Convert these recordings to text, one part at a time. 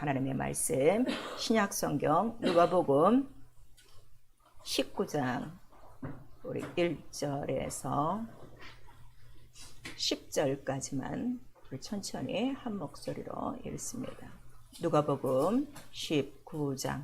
하나님의 말씀, 신약 성경 누가복음 19장 우리 1절에서 10절까지만 우리 천천히 한 목소리로 읽습니다. 누가복음 19장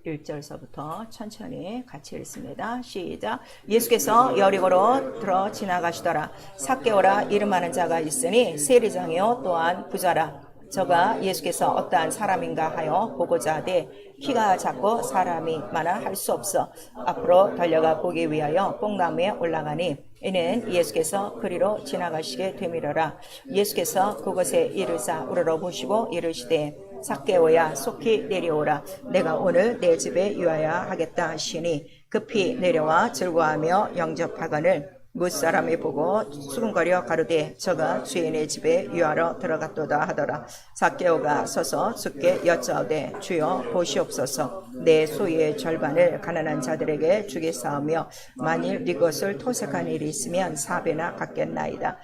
1절서부터 천천히 같이 읽습니다. 시작. 예수께서 여리고로 들어 지나가시더라. 삭개오라 이름하는 자가 있으니 세리장이요 또한 부자라. 저가 예수께서 어떠한 사람인가 하여 보고자 하되 키가 작고 사람이 많아 할 수 없어 앞으로 달려가 보기 위하여 뽕나무에 올라가니 이는 예수께서 그리로 지나가시게 되밀어라. 예수께서 그곳에 이르사 우러러 보시고 이르시되 삭개오야 속히 내려오라. 내가 오늘 내 집에 유하야 하겠다 하시니 급히 내려와 즐거워하며 영접하거늘 무사람이 보고 수군거려 가로되 저가 주인의 집에 유하러 들어갔도다 하더라. 삭개오가 서서 주께 여짜오되 주여 보시옵소서. 내 소유의 절반을 가난한 자들에게 주겠사오며 만일 네 것을 토색한 일이 있으면 4배나 갚겠나이다.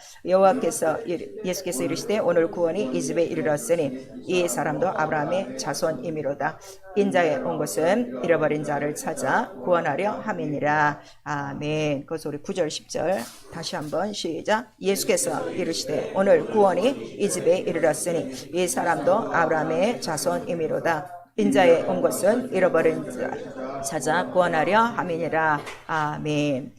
예수께서 이르시되 오늘 구원이 이 집에 이르렀으니 이 사람도 아브라함의 자손이미로다. 인자에 온 것은 잃어버린 자를 찾아 구원하려 함이니라. 아멘. 그것을 우리 9절 10절 다시 한번 시작. 예수께서 이르시되 오늘 구원이 이 집에 이르렀으니 이 사람도 아브라함의 자손이미로다. 인자에 온 것은 잃어버린 자 찾아 구원하려 함이니라. 아멘.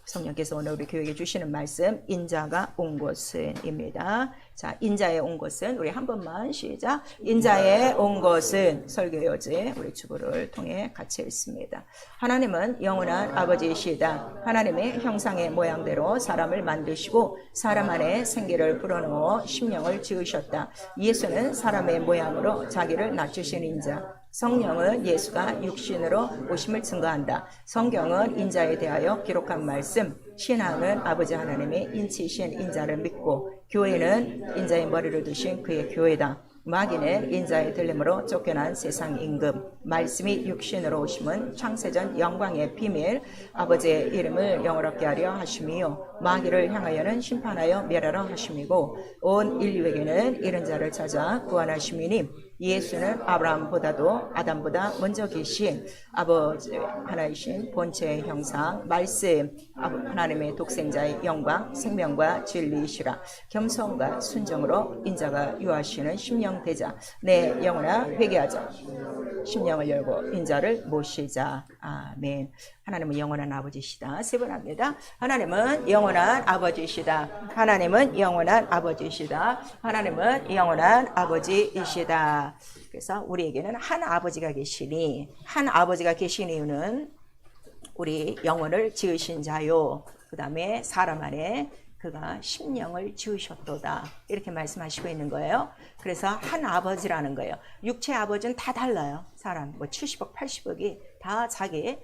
성령께서 오늘 우리 교회에 주시는 말씀 인자가 온 곳은입니다. 자, 인자에 온 곳은 우리 한 번만 시작. 인자에 온 곳은 설교요지 우리 주보를 통해 같이 읽습니다. 하나님은 영원한 아버지이시다. 하나님의 형상의 모양대로 사람을 만드시고 사람 안에 생기를 불어넣어 심령을 지으셨다. 예수는 사람의 모양으로 자기를 낮추신 인자. 성령은 예수가 육신으로 오심을 증거한다. 성경은 인자에 대하여 기록한 말씀, 신앙은 아버지 하나님의 인치신 인자를 믿고 교회는 인자의 머리를 두신 그의 교회다. 마귀는 인자의 들림으로 쫓겨난 세상 임금, 말씀이 육신으로 오심은 창세전 영광의 비밀, 아버지의 이름을 영어롭게 하려 하심이요 마귀를 향하여는 심판하여 멸하려 하심이고 온 인류에게는 이런 자를 찾아 구원하심이니 예수는 아브라함보다도 아담보다 먼저 계신 아버지 하나이신 본체의 형상, 말씀, 하나님의 독생자의 영광, 생명과 진리이시라. 겸손과 순정으로 인자가 유하시는 심령대자. 내 영혼아 회개하자. 심령을 열고 인자를 모시자. 아멘. 하나님은 영원한 아버지시다. 세 번 합니다. 하나님은 영원한 아버지시다. 하나님은 영원한 아버지시다. 하나님은 영원한 아버지이시다. 그래서 우리에게는 한 아버지가 계시니, 한 아버지가 계신 이유는 우리 영혼을 지으신 자요, 그 다음에 사람 안에 그가 심령을 지으셨도다, 이렇게 말씀하시고 있는 거예요. 그래서 한 아버지라는 거예요. 육체 아버지는 다 달라요. 사람 뭐 70억 80억이 다 자기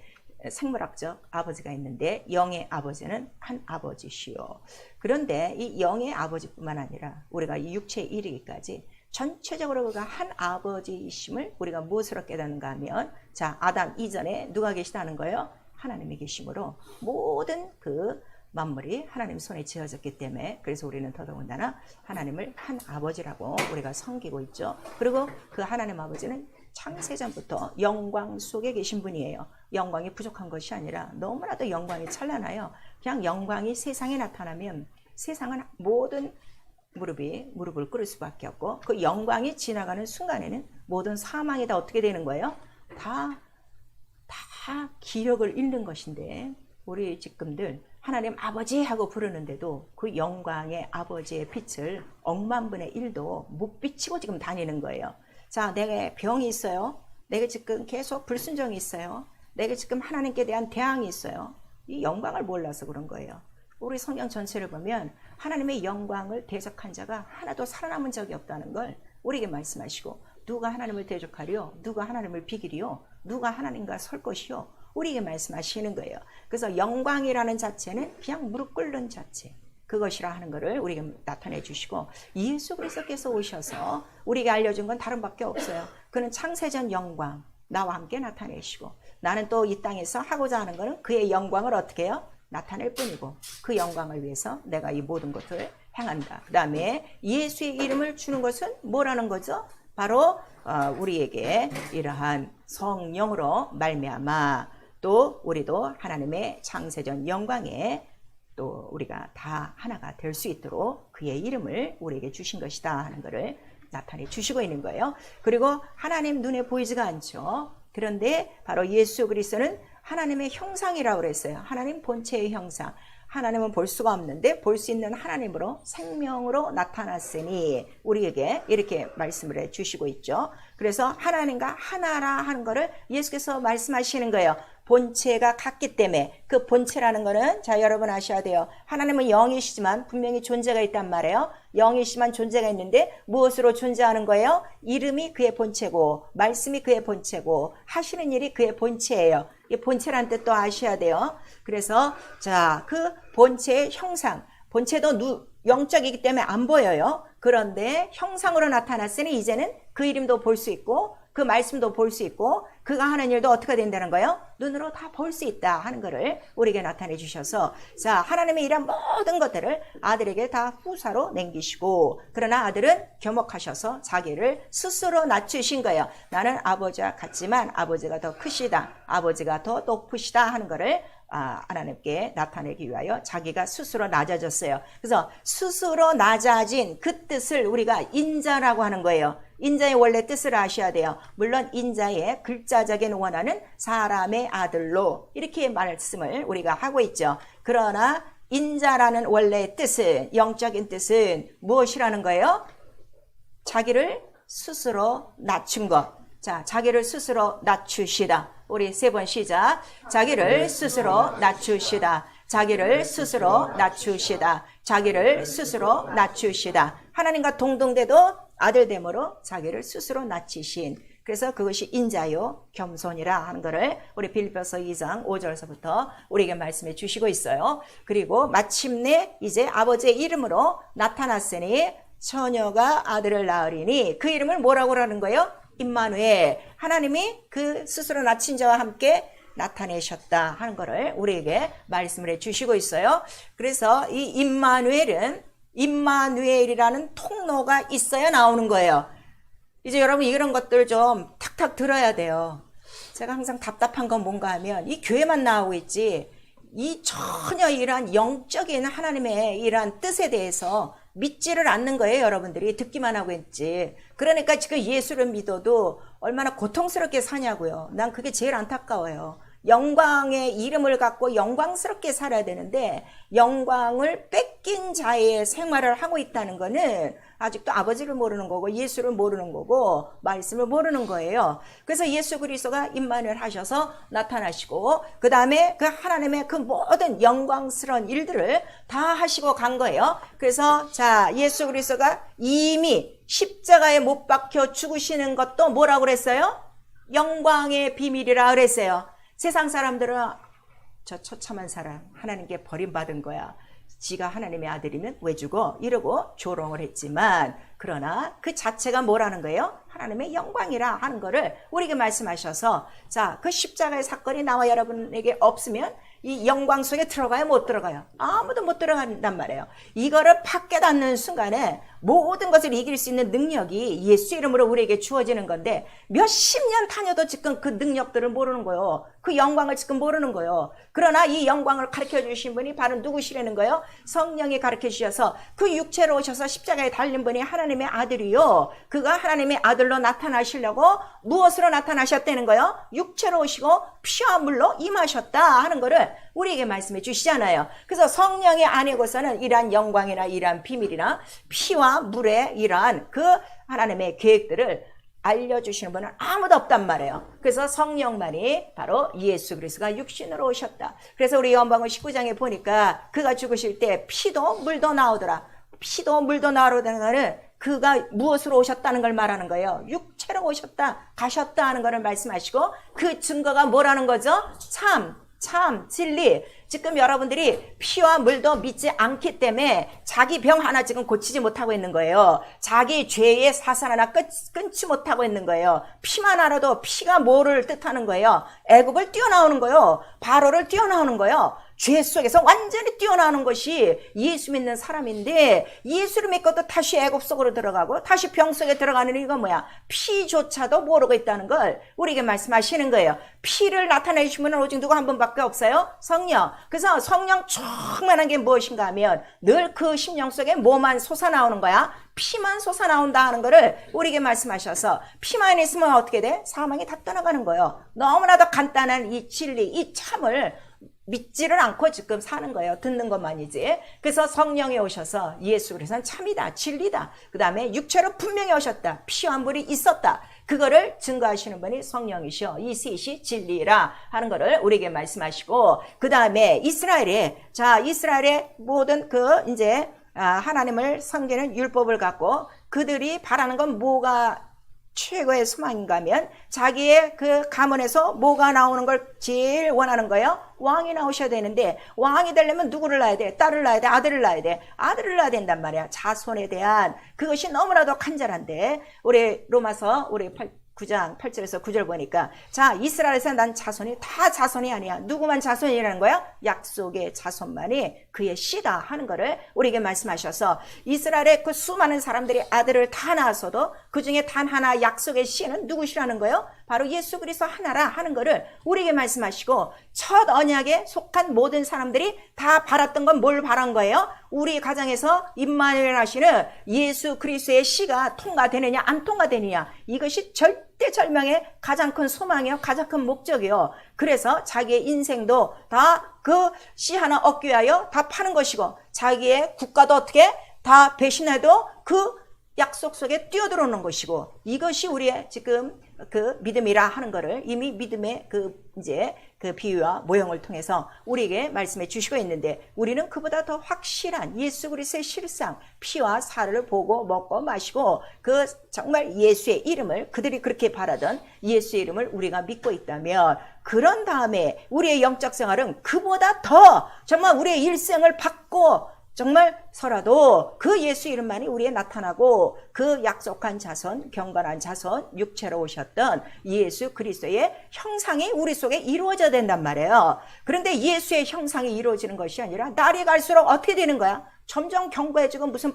생물학적 아버지가 있는데 영의 아버지는 한 아버지시요. 그런데 이 영의 아버지뿐만 아니라 우리가 이 육체에 이르기까지 전체적으로 그가 한 아버지이심을 우리가 무엇으로 깨닫는가 하면, 자, 아담 이전에 누가 계시다는 거예요? 하나님이 계심으로 모든 그 만물이 하나님 손에 지어졌기 때문에, 그래서 우리는 더더군다나 하나님을 한 아버지라고 우리가 섬기고 있죠. 그리고 그 하나님 아버지는 창세전부터 영광 속에 계신 분이에요. 영광이 부족한 것이 아니라 너무나도 영광이 찬란하여 그냥 영광이 세상에 나타나면 세상은 모든 무릎을 꿇을 수밖에 없고, 그 영광이 지나가는 순간에는 모든 사망이 다 어떻게 되는 거예요? 다 기력을 잃는 것인데, 우리 지금들 하나님 아버지 하고 부르는데도 그 영광의 아버지의 빛을 억만분의 1도 못 비치고 지금 다니는 거예요. 자, 내게 병이 있어요. 내게 지금 계속 불순종이 있어요. 내게 지금 하나님께 대한 대항이 있어요. 이 영광을 몰라서 그런 거예요. 우리 성경 전체를 보면 하나님의 영광을 대적한 자가 하나도 살아남은 적이 없다는 걸 우리에게 말씀하시고, 누가 하나님을 대적하리요? 누가 하나님을 비기리요? 누가 하나님과 설 것이요? 우리에게 말씀하시는 거예요. 그래서 영광이라는 자체는 그냥 무릎 꿇는 자체, 그것이라 하는 것을 우리에게 나타내 주시고, 예수 그리스도께서 오셔서 우리에게 알려준 건 다른 밖에 없어요. 그는 창세전 영광 나와 함께 나타내시고, 나는 또 이 땅에서 하고자 하는 것은 그의 영광을 어떻게 해요? 나타낼 뿐이고 그 영광을 위해서 내가 이 모든 것을 행한다. 그 다음에 예수의 이름을 주는 것은 뭐라는 거죠? 바로 우리에게 이러한 성령으로 말미암아 또 우리도 하나님의 창세전 영광에 또 우리가 다 하나가 될 수 있도록 그의 이름을 우리에게 주신 것이다 하는 것을 나타내 주시고 있는 거예요. 그리고 하나님 눈에 보이지가 않죠. 그런데 바로 예수 그리스도는 하나님의 형상이라고 그랬어요. 하나님 본체의 형상. 하나님은 볼 수가 없는데 볼 수 있는 하나님으로 생명으로 나타났으니 우리에게 이렇게 말씀을 해 주시고 있죠. 그래서 하나님과 하나라 하는 거를 예수께서 말씀하시는 거예요. 본체가 같기 때문에 그 본체라는 거는 자 여러분 아셔야 돼요. 하나님은 영이시지만 분명히 존재가 있단 말이에요. 영이시지만 존재가 있는데 무엇으로 존재하는 거예요? 이름이 그의 본체고 말씀이 그의 본체고 하시는 일이 그의 본체예요. 이 본체라는 뜻도 아셔야 돼요. 그래서 자 그 본체의 형상, 본체도 영적이기 때문에 안 보여요. 그런데 형상으로 나타났으니 이제는 그 이름도 볼 수 있고 그 말씀도 볼 수 있고 그가 하는 일도 어떻게 된다는 거예요? 눈으로 다 볼 수 있다 하는 것을 우리에게 나타내 주셔서 자 하나님의 일한 모든 것들을 아들에게 다 후사로 남기시고 그러나 아들은 겸허하셔서 자기를 스스로 낮추신 거예요. 나는 아버지와 같지만 아버지가 더 크시다. 아버지가 더 높으시다 하는 것을 하나님께 나타내기 위하여 자기가 스스로 낮아졌어요. 그래서 스스로 낮아진 그 뜻을 우리가 인자라고 하는 거예요. 인자의 원래 뜻을 아셔야 돼요. 물론 인자의 글자적인 원어는 사람의 아들로 이렇게 말씀을 우리가 하고 있죠. 그러나 인자라는 원래 뜻은 영적인 뜻은 무엇이라는 거예요? 자기를 스스로 낮춘 것. 자, 자기를 스스로 낮추시다. 우리 세 번 시작. 자기를 스스로 낮추시다. 자기를 스스로 낮추시다. 자기를 스스로 낮추시다. 하나님과 동등돼도 아들됨으로 자기를 스스로 낮추신. 그래서 그것이 인자요 겸손이라 하는 것을 우리 빌립보서 2장 5절서부터 우리에게 말씀해 주시고 있어요. 그리고 마침내 이제 아버지의 이름으로 나타났으니 처녀가 아들을 낳으리니 그 이름을 뭐라고 하는 거예요? 임마누엘. 하나님이 그 스스로 낮춘 자와 함께 나타내셨다 하는 것을 우리에게 말씀을 해 주시고 있어요. 그래서 이 임마누엘은 임마누엘이라는 통로가 있어야 나오는 거예요. 이제 여러분 이런 것들 좀 탁탁 들어야 돼요. 제가 항상 답답한 건 뭔가 하면 이 교회만 나오고 있지 이 전혀 이러한 영적인 하나님의 이러한 뜻에 대해서 믿지를 않는 거예요. 여러분들이 듣기만 하고 있지. 그러니까 지금 예수를 믿어도 얼마나 고통스럽게 사냐고요. 난 그게 제일 안타까워요. 영광의 이름을 갖고 영광스럽게 살아야 되는데 영광을 뺏긴 자의 생활을 하고 있다는 거는 아직도 아버지를 모르는 거고 예수를 모르는 거고 말씀을 모르는 거예요. 그래서 예수 그리스도가 임마누엘 하셔서 나타나시고 그 다음에 그 하나님의 그 모든 영광스러운 일들을 다 하시고 간 거예요. 그래서 자 예수 그리스도가 이미 십자가에 못 박혀 죽으시는 것도 뭐라고 그랬어요? 영광의 비밀이라 그랬어요. 세상 사람들은 저 처참한 사람 하나님께 버림받은 거야. 지가 하나님의 아들이면 왜 죽어? 이러고 조롱을 했지만 그러나 그 자체가 뭐라는 거예요? 하나님의 영광이라 하는 거를 우리에게 말씀하셔서 자, 그 십자가의 사건이 나와 여러분에게 없으면 이 영광 속에 들어가요? 못 들어가요? 아무도 못 들어간단 말이에요. 이거를 팍 깨닫는 순간에 모든 것을 이길 수 있는 능력이 예수 이름으로 우리에게 주어지는 건데 몇십 년 다녀도 지금 그 능력들을 모르는 거예요. 그 영광을 지금 모르는 거예요. 그러나 이 영광을 가르쳐 주신 분이 바로 누구시라는 거예요? 성령이 가르쳐 주셔서 그 육체로 오셔서 십자가에 달린 분이 하나님의 아들이요. 그가 하나님의 아들로 나타나시려고 무엇으로 나타나셨다는 거예요? 육체로 오시고 피와 물로 임하셨다 하는 거를 우리에게 말씀해 주시잖아요. 그래서 성령의 안에고서는 이러한 영광이나 이러한 비밀이나 피와 물의 이러한 그 하나님의 계획들을 알려주시는 분은 아무도 없단 말이에요. 그래서 성령만이 바로 예수 그리스도가 육신으로 오셨다. 그래서 우리 요한복음 19장에 보니까 그가 죽으실 때 피도 물도 나오더라. 피도 물도 나오는 거는 그가 무엇으로 오셨다는 걸 말하는 거예요. 육체로 오셨다, 가셨다 하는 것을 말씀하시고 그 증거가 뭐라는 거죠? 참, 진리. 지금 여러분들이 피와 물도 믿지 않기 때문에 자기 병 하나 지금 고치지 못하고 있는 거예요. 자기 죄의 사슬 하나 끊지 못하고 있는 거예요. 피만 알아도 피가 뭐를 뜻하는 거예요? 애굽을 뛰어나오는 거예요. 바로를 뛰어나오는 거예요. 죄 속에서 완전히 뛰어나오는 것이 예수 믿는 사람인데, 예수를 믿고도 다시 애굽 속으로 들어가고 다시 병 속에 들어가는 이유가 뭐야? 피조차도 모르고 있다는 걸 우리에게 말씀하시는 거예요. 피를 나타내주신 분은 오직 누구 한 분밖에 없어요? 성령. 그래서 성령 충만한 게 무엇인가 하면 늘 그 심령 속에 뭐만 솟아나오는 거야? 피만 솟아나온다 하는 거를 우리에게 말씀하셔서, 피만 있으면 어떻게 돼? 사망이 다 떠나가는 거예요. 너무나도 간단한 이 진리, 이 참을 믿지를 않고 지금 사는 거예요. 듣는 것만이지. 그래서 성령이 오셔서 예수 그리스도는 참이다, 진리다. 그 다음에 육체로 분명히 오셨다. 피와 물이 있었다. 그거를 증거하시는 분이 성령이시여. 이 셋이 진리라 하는 거를 우리에게 말씀하시고, 그 다음에 이스라엘의 모든 이제 하나님을 섬기는 율법을 갖고 그들이 바라는 건 뭐가 최고의 소망인가 하면, 자기의 그 가문에서 뭐가 나오는 걸 제일 원하는 거예요? 왕이 나오셔야 되는데, 왕이 되려면 누구를 낳아야 돼? 딸을 낳아야 돼? 아들을 낳아야 돼? 아들을 낳아야 된단 말이야. 자손에 대한 그것이 너무나도 간절한데, 우리 로마서 9장 8절에서 9절 보니까, 자, 이스라엘에서 난 자손이 다 자손이 아니야. 누구만 자손이라는 거야? 약속의 자손만이 그의 씨다 하는 거를 우리에게 말씀하셔서, 이스라엘의 그 수많은 사람들이 아들을 다 낳았어도 그 중에 단 하나 약속의 씨는 누구시라는 거예요? 바로 예수 그리스도 하나라 하는 거를 우리에게 말씀하시고, 첫 언약에 속한 모든 사람들이 다 바랐던 건 뭘 바란 거예요? 우리 가정에서 임마누엘 하시는 예수 그리스도의 씨가 통과되느냐 안 통과되느냐, 이것이 절대절명의 가장 큰 소망이요, 가장 큰 목적이요. 그래서 자기의 인생도 다 그 씨 하나 얻기 위하여 다 파는 것이고, 자기의 국가도 어떻게 다 배신해도 그 약속 속에 뛰어들어오는 것이고, 이것이 우리의 지금 그 믿음이라 하는 거를 이미 믿음의 이제 그 비유와 모형을 통해서 우리에게 말씀해 주시고 있는데, 우리는 그보다 더 확실한 예수 그리스도의 실상, 피와 살을 보고 먹고 마시고 그 정말 예수의 이름을, 그들이 그렇게 바라던 예수의 이름을 우리가 믿고 있다면, 그런 다음에 우리의 영적 생활은 그보다 더 정말 우리의 일생을 받고 정말 서라도 그 예수 이름만이 우리에 나타나고, 그 약속한 자손, 경건한 자손, 육체로 오셨던 예수 그리스도의 형상이 우리 속에 이루어져야 된단 말이에요. 그런데 예수의 형상이 이루어지는 것이 아니라 날이 갈수록 어떻게 되는 거야? 점점 견고해지고 무슨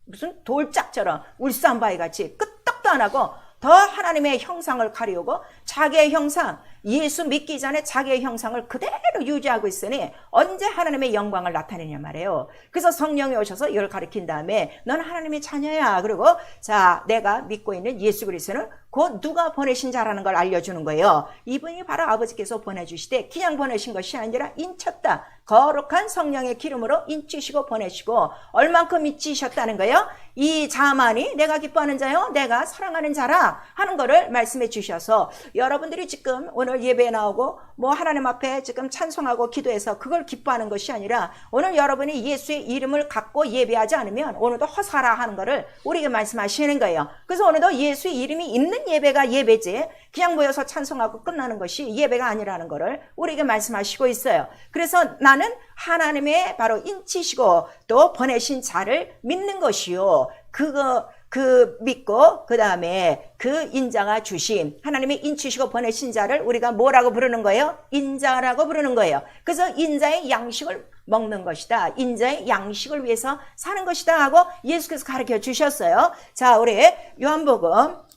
무슨 돌짝처럼 울산바위 같이 끄떡도 안 하고 더 하나님의 형상을 가리우고, 자기의 형상, 예수 믿기 전에 자기의 형상을 그대로 유지하고 있으니 언제 하나님의 영광을 나타내냐 말이에요. 그래서 성령이 오셔서 이걸 가르친 다음에, 넌 하나님의 자녀야. 그리고 자, 내가 믿고 있는 예수 그리스도는 곧 누가 보내신 자라는 걸 알려주는 거예요. 이분이 바로 아버지께서 보내주시되 그냥 보내신 것이 아니라 인쳤다. 거룩한 성령의 기름으로 인치시고 보내시고, 얼만큼 인치셨다는 거예요? 이 자만이 내가 기뻐하는 자요, 내가 사랑하는 자라 하는 거를 말씀해 주셔서, 여러분들이 지금 오늘 예배에 나오고 뭐 하나님 앞에 지금 찬송하고 기도해서 그걸 기뻐하는 것이 아니라, 오늘 여러분이 예수의 이름을 갖고 예배하지 않으면 오늘도 허사라 하는 거를 우리에게 말씀하시는 거예요. 그래서 오늘도 예수의 이름이 있는 예배가 예배지, 그냥 모여서 찬송하고 끝나는 것이 예배가 아니라는 거를 우리에게 말씀하시고 있어요. 그래서 나는 하나님의 바로 인치시고 또 보내신 자를 믿는 것이요, 그 믿고 그 다음에 그 인자가 주신 하나님의 인치시고 보내신 자를 우리가 뭐라고 부르는 거예요? 인자라고 부르는 거예요. 그래서 인자의 양식을 먹는 것이다, 인자의 양식을 위해서 사는 것이다 하고 예수께서 가르쳐 주셨어요. 자, 우리 요한복음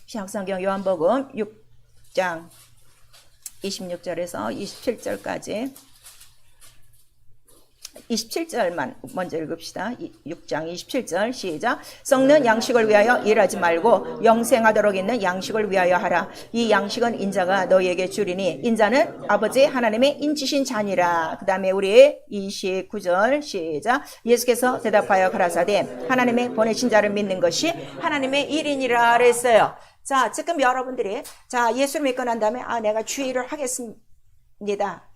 신약성경 요한복음 6장 26절에서 27절까지, 27절만 먼저 읽읍시다. 6장 27절 시작. 썩는 양식을 위하여 일하지 말고 영생하도록 있는 양식을 위하여 하라. 이 양식은 인자가 너희에게 주리니 인자는 아버지 하나님의 인치신 자니라. 그 다음에 우리 29절 시작. 예수께서 대답하여 가라사대 하나님의 보내신 자를 믿는 것이 하나님의 일이니라 그랬어요. 자, 지금 여러분들이 자, 예수를 믿고 난 다음에 내가 주의를 하겠습니다,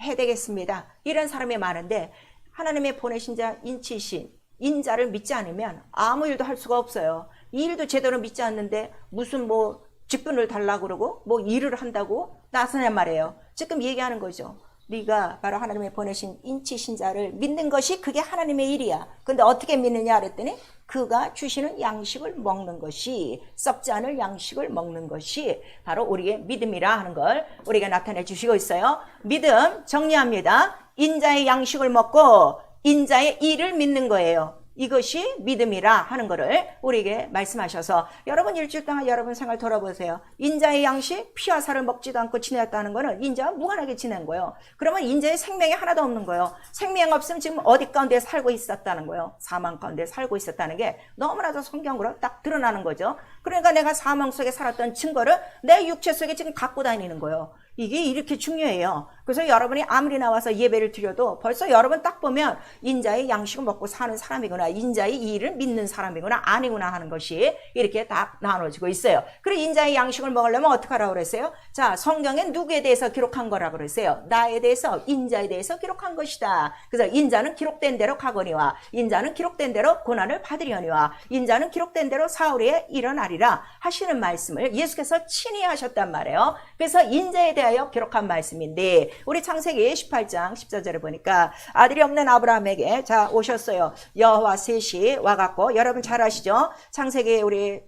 해야 되겠습니다, 이런 사람이 많은데, 하나님의 보내신 자 인치신 인자를 믿지 않으면 아무 일도 할 수가 없어요. 이 일도 제대로 믿지 않는데 무슨 뭐 직분을 달라고 그러고 뭐 일을 한다고 나서냔 말이에요. 지금 얘기하는 거죠. 네가 바로 하나님의 보내신 인치신자를 믿는 것이 그게 하나님의 일이야. 근데 어떻게 믿느냐 그랬더니 그가 주시는 양식을 먹는 것이, 썩지 않을 양식을 먹는 것이 바로 우리의 믿음이라 하는 걸 우리가 나타내 주시고 있어요. 믿음 정리합니다. 인자의 양식을 먹고 인자의 일을 믿는 거예요. 이것이 믿음이라 하는 것을 우리에게 말씀하셔서, 여러분 일주일 동안 여러분 생활 돌아보세요. 인자의 양식, 피와 살을 먹지도 않고 지냈다는 거는 인자와 무관하게 지낸 거예요. 그러면 인자의 생명이 하나도 없는 거예요. 생명 없으면 지금 어디 가운데 살고 있었다는 거예요. 사망 가운데 살고 있었다는 게 너무나도 성경으로 딱 드러나는 거죠. 그러니까 내가 사망 속에 살았던 증거를 내 육체 속에 지금 갖고 다니는 거예요. 이게 이렇게 중요해요. 그래서 여러분이 아무리 나와서 예배를 드려도 벌써 여러분 딱 보면 인자의 양식을 먹고 사는 사람이구나, 인자의 일을 믿는 사람이구나, 아니구나 하는 것이 이렇게 딱 나눠지고 있어요. 그리고 인자의 양식을 먹으려면 어떻게 하라고 그랬어요? 자, 성경에 누구에 대해서 기록한 거라고 그랬어요? 나에 대해서, 인자에 대해서 기록한 것이다. 그래서 인자는 기록된 대로 가거니와, 인자는 기록된 대로 고난을 받으려니와, 인자는 기록된 대로 사흘에 일어나리라 하시는 말씀을 예수께서 친히 하셨단 말이에요. 그래서 인자에 대하여 기록한 말씀인데, 우리 창세기 18장 14절에 보니까 아들이 없는 아브라함에게 자 오셨어요. 여호와 셋이 와갖고, 여러분 잘 아시죠? 창세기 우리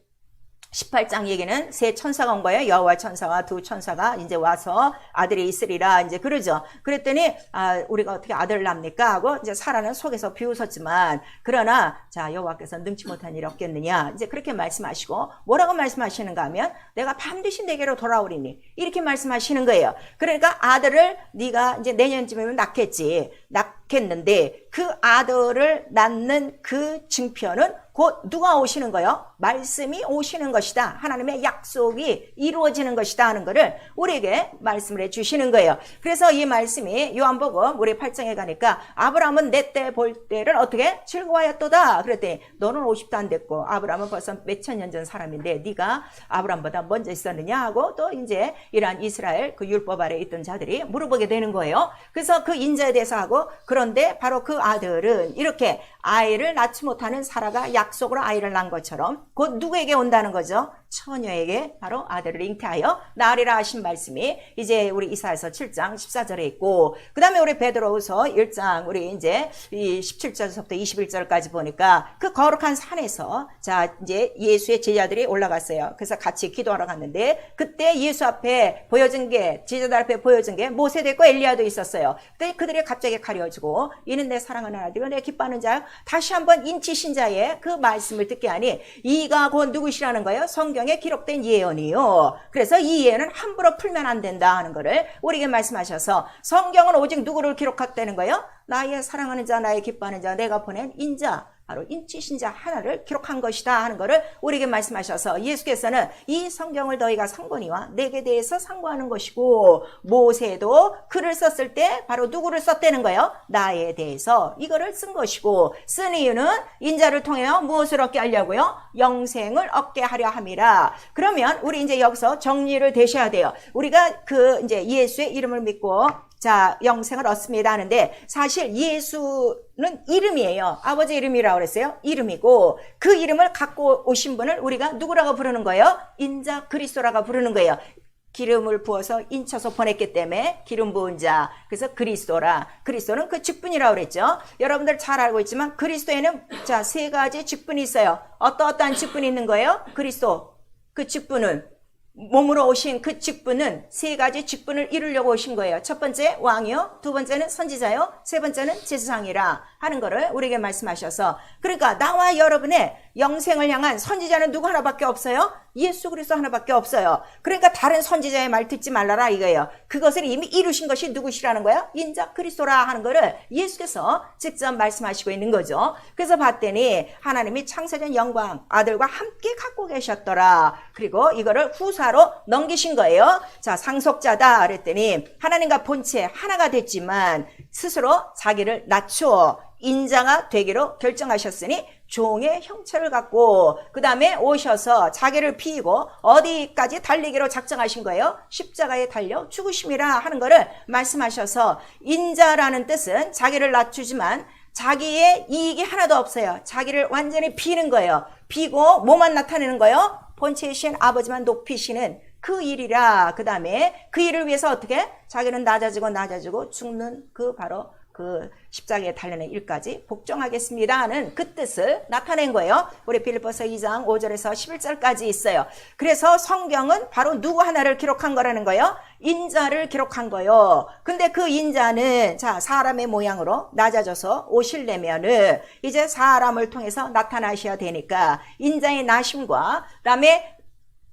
18장 얘기는 세 천사가 온 거예요. 여호와 천사와 두 천사가 이제 와서 아들이 있으리라 이제 그러죠. 그랬더니 우리가 어떻게 아들을 낳습니까 하고 이제 사라는 속에서 비웃었지만, 그러나 자 여호와께서 능치 못한 일이 없겠느냐 이제 그렇게 말씀하시고, 뭐라고 말씀하시는가 하면 내가 반드시 내게로 돌아오리니 이렇게 말씀하시는 거예요. 그러니까 아들을 네가 이제 내년쯤이면 낳겠는데 그 아들을 낳는 그 증표는 곧 누가 오시는 거요? 말씀이 오시는 것이다. 하나님의 약속이 이루어지는 것이다 하는 것을 우리에게 말씀을 해주시는 거예요. 그래서 이 말씀이 요한복음 우리 8장에 가니까 아브라함은 내 때 볼 때를 어떻게 즐거워하였도다. 그랬더니 너는 50도 안 됐고 아브라함은 벌써 몇천 년 전 사람인데 네가 아브라함보다 먼저 있었느냐 하고, 또 이제 이러한 이스라엘 그 율법 아래 있던 자들이 물어보게 되는 거예요. 그래서 그 인자에 대해서 하고, 그런데 바로 그 아들은 이렇게 아이를 낳지 못하는 사라가 약속으로 아이를 낳은 것처럼 곧 누구에게 온다는 거죠? 처녀에게 바로 아들을 잉태하여 낳으리라 하신 말씀이 이제 우리 이사야서 7장 14절에 있고, 그 다음에 우리 베드로후서 1장 우리 이제 이 17절부터 21절까지 보니까 그 거룩한 산에서 자 이제 예수의 제자들이 올라갔어요. 그래서 같이 기도하러 갔는데 그때 예수 앞에 보여준 게, 제자들 앞에 보여준 게 모세도 있고 엘리야도 있었어요. 그때 그들이 갑자기 가려지고 이는 내 사랑하는 아들이요 내 기뻐하는 자요, 다시 한번 인치신자의 그 말씀을 듣게 하니 이가 곧 누구시라는 거예요? 성경에 기록된 예언이요. 그래서 이 예언은 함부로 풀면 안 된다 하는 거를 우리에게 말씀하셔서, 성경은 오직 누구를 기록했다는 거예요? 나의 사랑하는 자, 나의 기뻐하는 자, 내가 보낸 인자, 바로 인치신자 하나를 기록한 것이다 하는 것을 우리에게 말씀하셔서, 예수께서는 이 성경을 너희가 상고니와 내게 대해서 상고하는 것이고, 모세도 글을 썼을 때 바로 누구를 썼다는 거예요? 나에 대해서 이거를 쓴 것이고, 쓴 이유는 인자를 통해 무엇을 얻게 하려고요? 영생을 얻게 하려 함이라. 그러면 우리 이제 여기서 정리를 되셔야 돼요. 우리가 그 이제 예수의 이름을 믿고 자 영생을 얻습니다 하는데, 사실 예수는 이름이에요. 아버지 이름이라고 그랬어요. 이름이고, 그 이름을 갖고 오신 분을 우리가 누구라고 부르는 거예요? 인자 그리스도라고 부르는 거예요. 기름을 부어서 인쳐서 보냈기 때문에 기름 부은 자, 그래서 그리스도라. 그리스도는 그 직분이라고 그랬죠. 여러분들 잘 알고 있지만 그리스도에는 자 세 가지 직분이 있어요. 어떠한 직분이 있는 거예요? 그리스도 그 직분은, 몸으로 오신 그 직분은 세 가지 직분을 이루려고 오신 거예요. 첫 번째 왕이요, 두 번째는 선지자요, 세 번째는 제사장이라 하는 거를 우리에게 말씀하셔서, 그러니까 나와 여러분의 영생을 향한 선지자는 누구 하나밖에 없어요? 예수 그리스도 하나밖에 없어요. 그러니까 다른 선지자의 말 듣지 말라라 이거예요. 그것을 이미 이루신 것이 누구시라는 거야? 인자 그리스도라 하는 거를 예수께서 직접 말씀하시고 있는 거죠. 그래서 봤더니 하나님이 창세전 영광 아들과 함께 갖고 계셨더라. 그리고 이거를 후사로 넘기신 거예요. 자, 상속자다 그랬더니 하나님과 본체 하나가 됐지만 스스로 자기를 낮추어 인자가 되기로 결정하셨으니 종의 형체를 갖고 그 다음에 오셔서 자기를 비이고 어디까지 달리기로 작정하신 거예요? 십자가에 달려 죽으심이라 하는 거를 말씀하셔서, 인자라는 뜻은 자기를 낮추지만 자기의 이익이 하나도 없어요. 자기를 완전히 비는 거예요. 비고 뭐만 나타내는 거예요? 본체이신 아버지만 높이시는 그 일이라. 그 다음에 그 일을 위해서 어떻게? 자기는 낮아지고 죽는 그 바로 그 십자가에 달리는 일까지 복종하겠습니다 하는 그 뜻을 나타낸 거예요. 우리 빌립보서 2장 5절에서 11절까지 있어요. 그래서 성경은 바로 누구 하나를 기록한 거라는 거예요. 인자를 기록한 거예요. 근데 그 인자는 자 사람의 모양으로 낮아져서 오시려면은 이제 사람을 통해서 나타나셔야 되니까 인자의 나심과 그다음에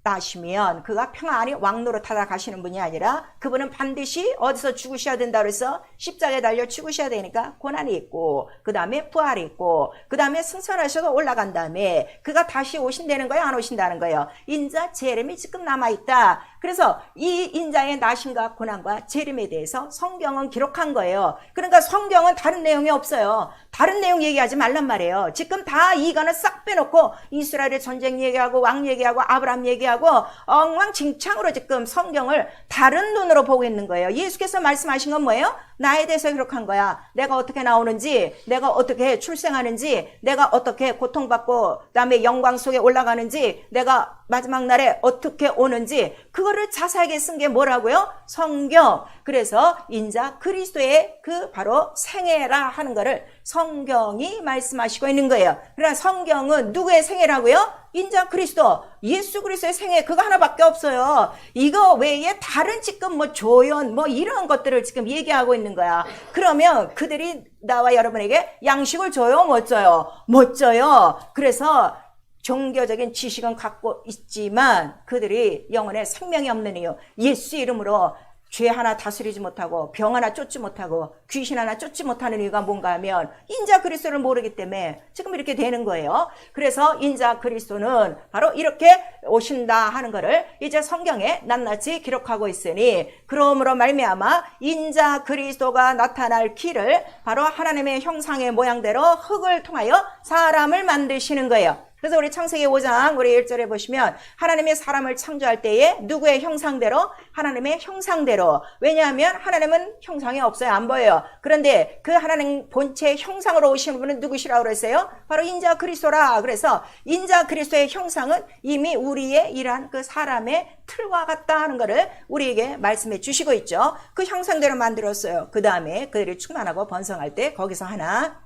나시면 그가 평안히 왕노릇하다 가시는 분이 아니라 그분은 반드시 어디서 죽으셔야 된다 그래서 십자가에 달려 죽으셔야 되니까 고난이 있고 그 다음에 부활이 있고 그 다음에 승천하셔서 올라간 다음에 그가 다시 오신다는 거예요, 안 오신다는 거예요? 인자 재림이 지금 남아있다. 그래서 이 인자의 나심과 고난과 재림에 대해서 성경은 기록한 거예요. 그러니까 성경은 다른 내용이 없어요. 다른 내용 얘기하지 말란 말이에요. 지금 다 이거는 싹 빼놓고 이스라엘의 전쟁 얘기하고 왕 얘기하고 아브라함 얘기하고 엉망진창으로 지금 성경을 다른 눈으로 보고 있는 거예요. 예수께서 말씀하신 건 뭐예요? 나에 대해서 기록한 거야. 내가 어떻게 나오는지, 내가 어떻게 출생하는지, 내가 어떻게 고통받고 그다음에 영광 속에 올라가는지, 내가 마지막 날에 어떻게 오는지 그거를 자세하게 쓴 게 뭐라고요? 성경. 그래서 인자 그리스도의 그 바로 생애라 하는 거를 성경이 말씀하시고 있는 거예요. 그러나 성경은 누구의 생애라고요? 인자 그리스도, 예수 그리스도의 생애 그거 하나밖에 없어요. 이거 외에 다른 지금 뭐 조연 뭐 이런 것들을 지금 얘기하고 있는 거야. 그러면 그들이 나와 여러분에게 양식을 줘요? 못 줘요? 못 줘요. 그래서 종교적인 지식은 갖고 있지만 그들이 영혼에 생명이 없는 이유, 예수 이름으로 죄 하나 다스리지 못하고 병 하나 쫓지 못하고 귀신 하나 쫓지 못하는 이유가 뭔가 하면 인자 그리스도를 모르기 때문에 지금 이렇게 되는 거예요. 그래서 인자 그리스도는 바로 이렇게 오신다 하는 거를 이제 성경에 낱낱이 기록하고 있으니 그러므로 말미암아 인자 그리스도가 나타날 길을 바로 하나님의 형상의 모양대로 흙을 통하여 사람을 만드시는 거예요. 그래서 우리 창세기 5장 우리 1절에 보시면 하나님의 사람을 창조할 때에 누구의 형상대로? 하나님의 형상대로. 왜냐하면 하나님은 형상이 없어요. 안 보여요. 그런데 그 하나님 본체의 형상으로 오시는 분은 누구시라고 그랬어요? 바로 인자 그리스도라. 그래서 인자 그리스도의 형상은 이미 우리의 이러한 그 사람의 틀과 같다 하는 것을 우리에게 말씀해 주시고 있죠. 그 형상대로 만들었어요. 그 다음에 그들이 충만하고 번성할 때 거기서 하나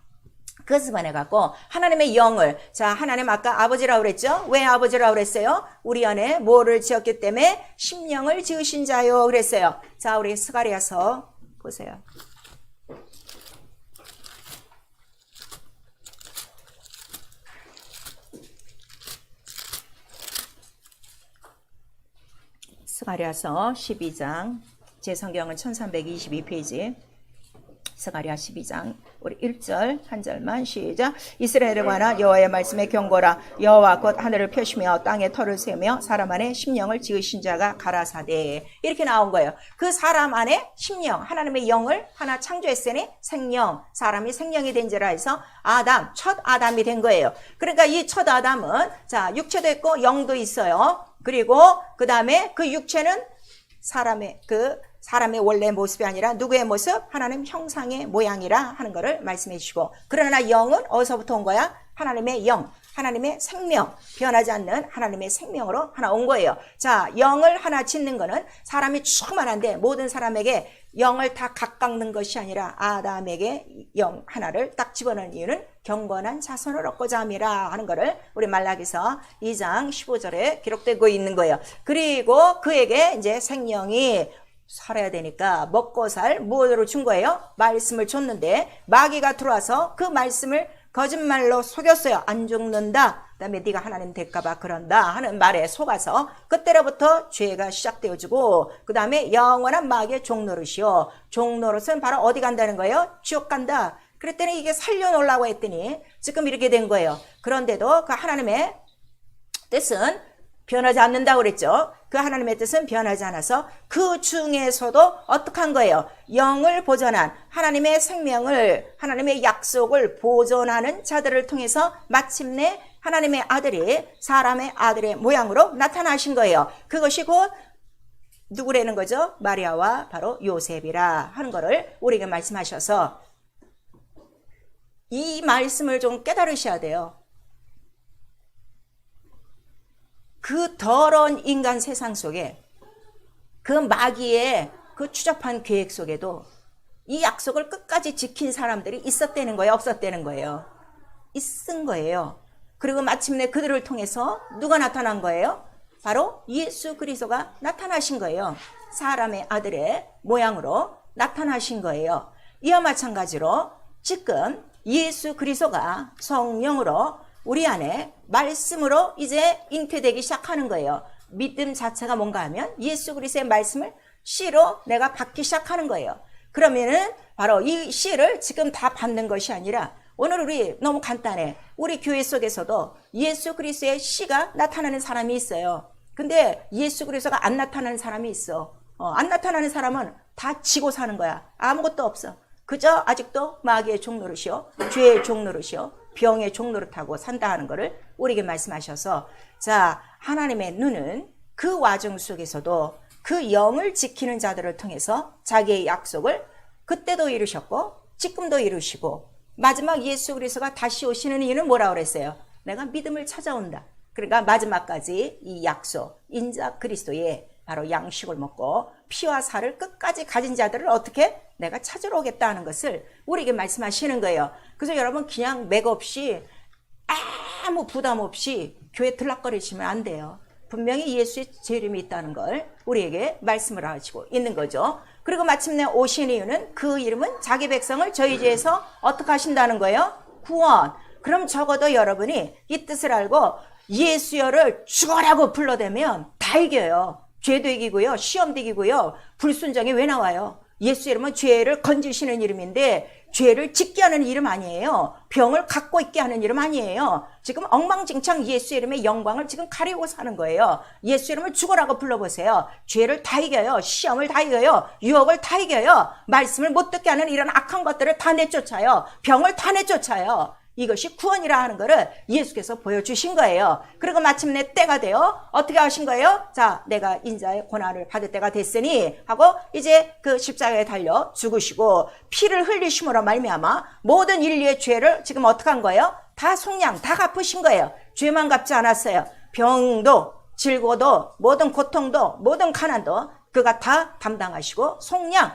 그습관해 갖고 하나님의 영을, 자 하나님 아까 아버지라고 그랬죠? 왜 아버지라고 그랬어요? 우리 안에 뭐를 지었기 때문에 심령을 지으신 자요 그랬어요. 자 우리 스가랴서 보세요. 스가랴서 12장, 제 성경은 1322페이지. 스가랴 12장 우리 1절 한 절만 시작. 이스라엘에 관한 여호와의 말씀에 경고라. 여호와 곧 하늘을 펴시며 땅에 터를 세우며 사람 안에 심령을 지으신 자가 가라사대. 이렇게 나온 거예요. 그 사람 안에 심령, 하나님의 영을 하나 창조했으니 생령, 사람이 생령이 된지라 해서 아담, 첫 아담이 된 거예요. 그러니까 이 첫 아담은 자 육체도 있고 영도 있어요. 그리고 그 다음에 그 육체는 사람의 원래 모습이 아니라 누구의 모습? 하나님 형상의 모양이라 하는 것을 말씀해 주시고, 그러나 영은 어디서부터 온 거야? 하나님의 영, 하나님의 생명, 변하지 않는 하나님의 생명으로 하나 온 거예요. 자, 영을 하나 짓는 거는 사람이 충만한데 모든 사람에게 영을 다 각각는 것이 아니라 아담에게 영 하나를 딱 집어넣은 이유는 경건한 자손을 얻고자 함이라 하는 것을 우리 말라기서 2장 15절에 기록되고 있는 거예요. 그리고 그에게 이제 생명이 살아야 되니까 먹고 살 무엇으로 준 거예요? 말씀을 줬는데 마귀가 들어와서 그 말씀을 거짓말로 속였어요. 안 죽는다. 그다음에 네가 하나님 될까봐 그런다 하는 말에 속아서 그때로부터 죄가 시작되어지고 그 다음에 영원한 마귀의 종노릇이요. 종노릇은 바로 어디 간다는 거예요? 지옥 간다. 그랬더니 이게 살려놓으려고 했더니 지금 이렇게 된 거예요. 그런데도 그 하나님의 뜻은 변하지 않는다고 그랬죠. 그 하나님의 뜻은 변하지 않아서 그 중에서도 어떻게 한 거예요? 영을 보존한 하나님의 생명을, 하나님의 약속을 보존하는 자들을 통해서 마침내 하나님의 아들이 사람의 아들의 모양으로 나타나신 거예요. 그것이 곧 누구라는 거죠? 마리아와 바로 요셉이라 하는 거를 우리에게 말씀하셔서 이 말씀을 좀 깨달으셔야 돼요. 그 더러운 인간 세상 속에 그 마귀의 그 추잡한 계획 속에도 이 약속을 끝까지 지킨 사람들이 있었다는 거예요? 없었다는 거예요? 있은 거예요. 그리고 마침내 그들을 통해서 누가 나타난 거예요? 바로 예수 그리스도가 나타나신 거예요. 사람의 아들의 모양으로 나타나신 거예요. 이와 마찬가지로 지금 예수 그리스도가 성령으로 우리 안에 말씀으로 이제 잉태되기 시작하는 거예요. 믿음 자체가 뭔가 하면 예수 그리스도의 말씀을 씨로 내가 받기 시작하는 거예요. 그러면은 바로 이 씨를 지금 다 받는 것이 아니라 오늘 우리 너무 간단해. 우리 교회 속에서도 예수 그리스도의 씨가 나타나는 사람이 있어요. 근데 예수 그리스도가 안 나타나는 사람이 있어. 안 나타나는 사람은 다 지고 사는 거야. 아무것도 없어. 그저 아직도 마귀의 종노릇이요, 죄의 종노릇이요, 병의 종노릇하고 산다 하는 것을 우리에게 말씀하셔서, 자, 하나님의 눈은 그 와중 속에서도 그 영을 지키는 자들을 통해서 자기의 약속을 그때도 이루셨고 지금도 이루시고, 마지막 예수 그리스도가 다시 오시는 이유는 뭐라고 그랬어요? 내가 믿음을 찾아온다. 그러니까 마지막까지 이 약속, 인자 그리스도의 바로 양식을 먹고 피와 살을 끝까지 가진 자들을 어떻게 내가 찾으러 오겠다는 것을 우리에게 말씀하시는 거예요. 그래서 여러분 그냥 맥없이 아무 부담 없이 교회 들락거리시면 안 돼요. 분명히 예수의 제 이름이 있다는 걸 우리에게 말씀을 하시고 있는 거죠. 그리고 마침내 오신 이유는 그 이름은 자기 백성을 저희 죄에서 어떻게 하신다는 거예요? 구원. 그럼 적어도 여러분이 이 뜻을 알고 예수여를 죽어라고 불러대면 다 이겨요. 죄도 이기고요, 시험도 이기고요. 불순종이 왜 나와요? 예수 이름은 죄를 건지시는 이름인데 죄를 짓게 하는 이름 아니에요. 병을 갖고 있게 하는 이름 아니에요. 지금 엉망진창 예수 이름의 영광을 지금 가리고 사는 거예요. 예수 이름을 죽어라고 불러보세요. 죄를 다 이겨요. 시험을 다 이겨요. 유혹을 다 이겨요. 말씀을 못 듣게 하는 이런 악한 것들을 다 내쫓아요. 병을 다 내쫓아요. 이것이 구원이라 하는 것을 예수께서 보여주신 거예요. 그리고 마침내 때가 되어 어떻게 하신 거예요? 자, 내가 인자의 고난을 받을 때가 됐으니 하고 이제 그 십자가에 달려 죽으시고 피를 흘리심으로 말미암아 모든 인류의 죄를 지금 어떻게 한 거예요? 다 속량, 다 갚으신 거예요. 죄만 갚지 않았어요. 병도, 질고도, 모든 고통도, 모든 가난도 그가 다 담당하시고 속량,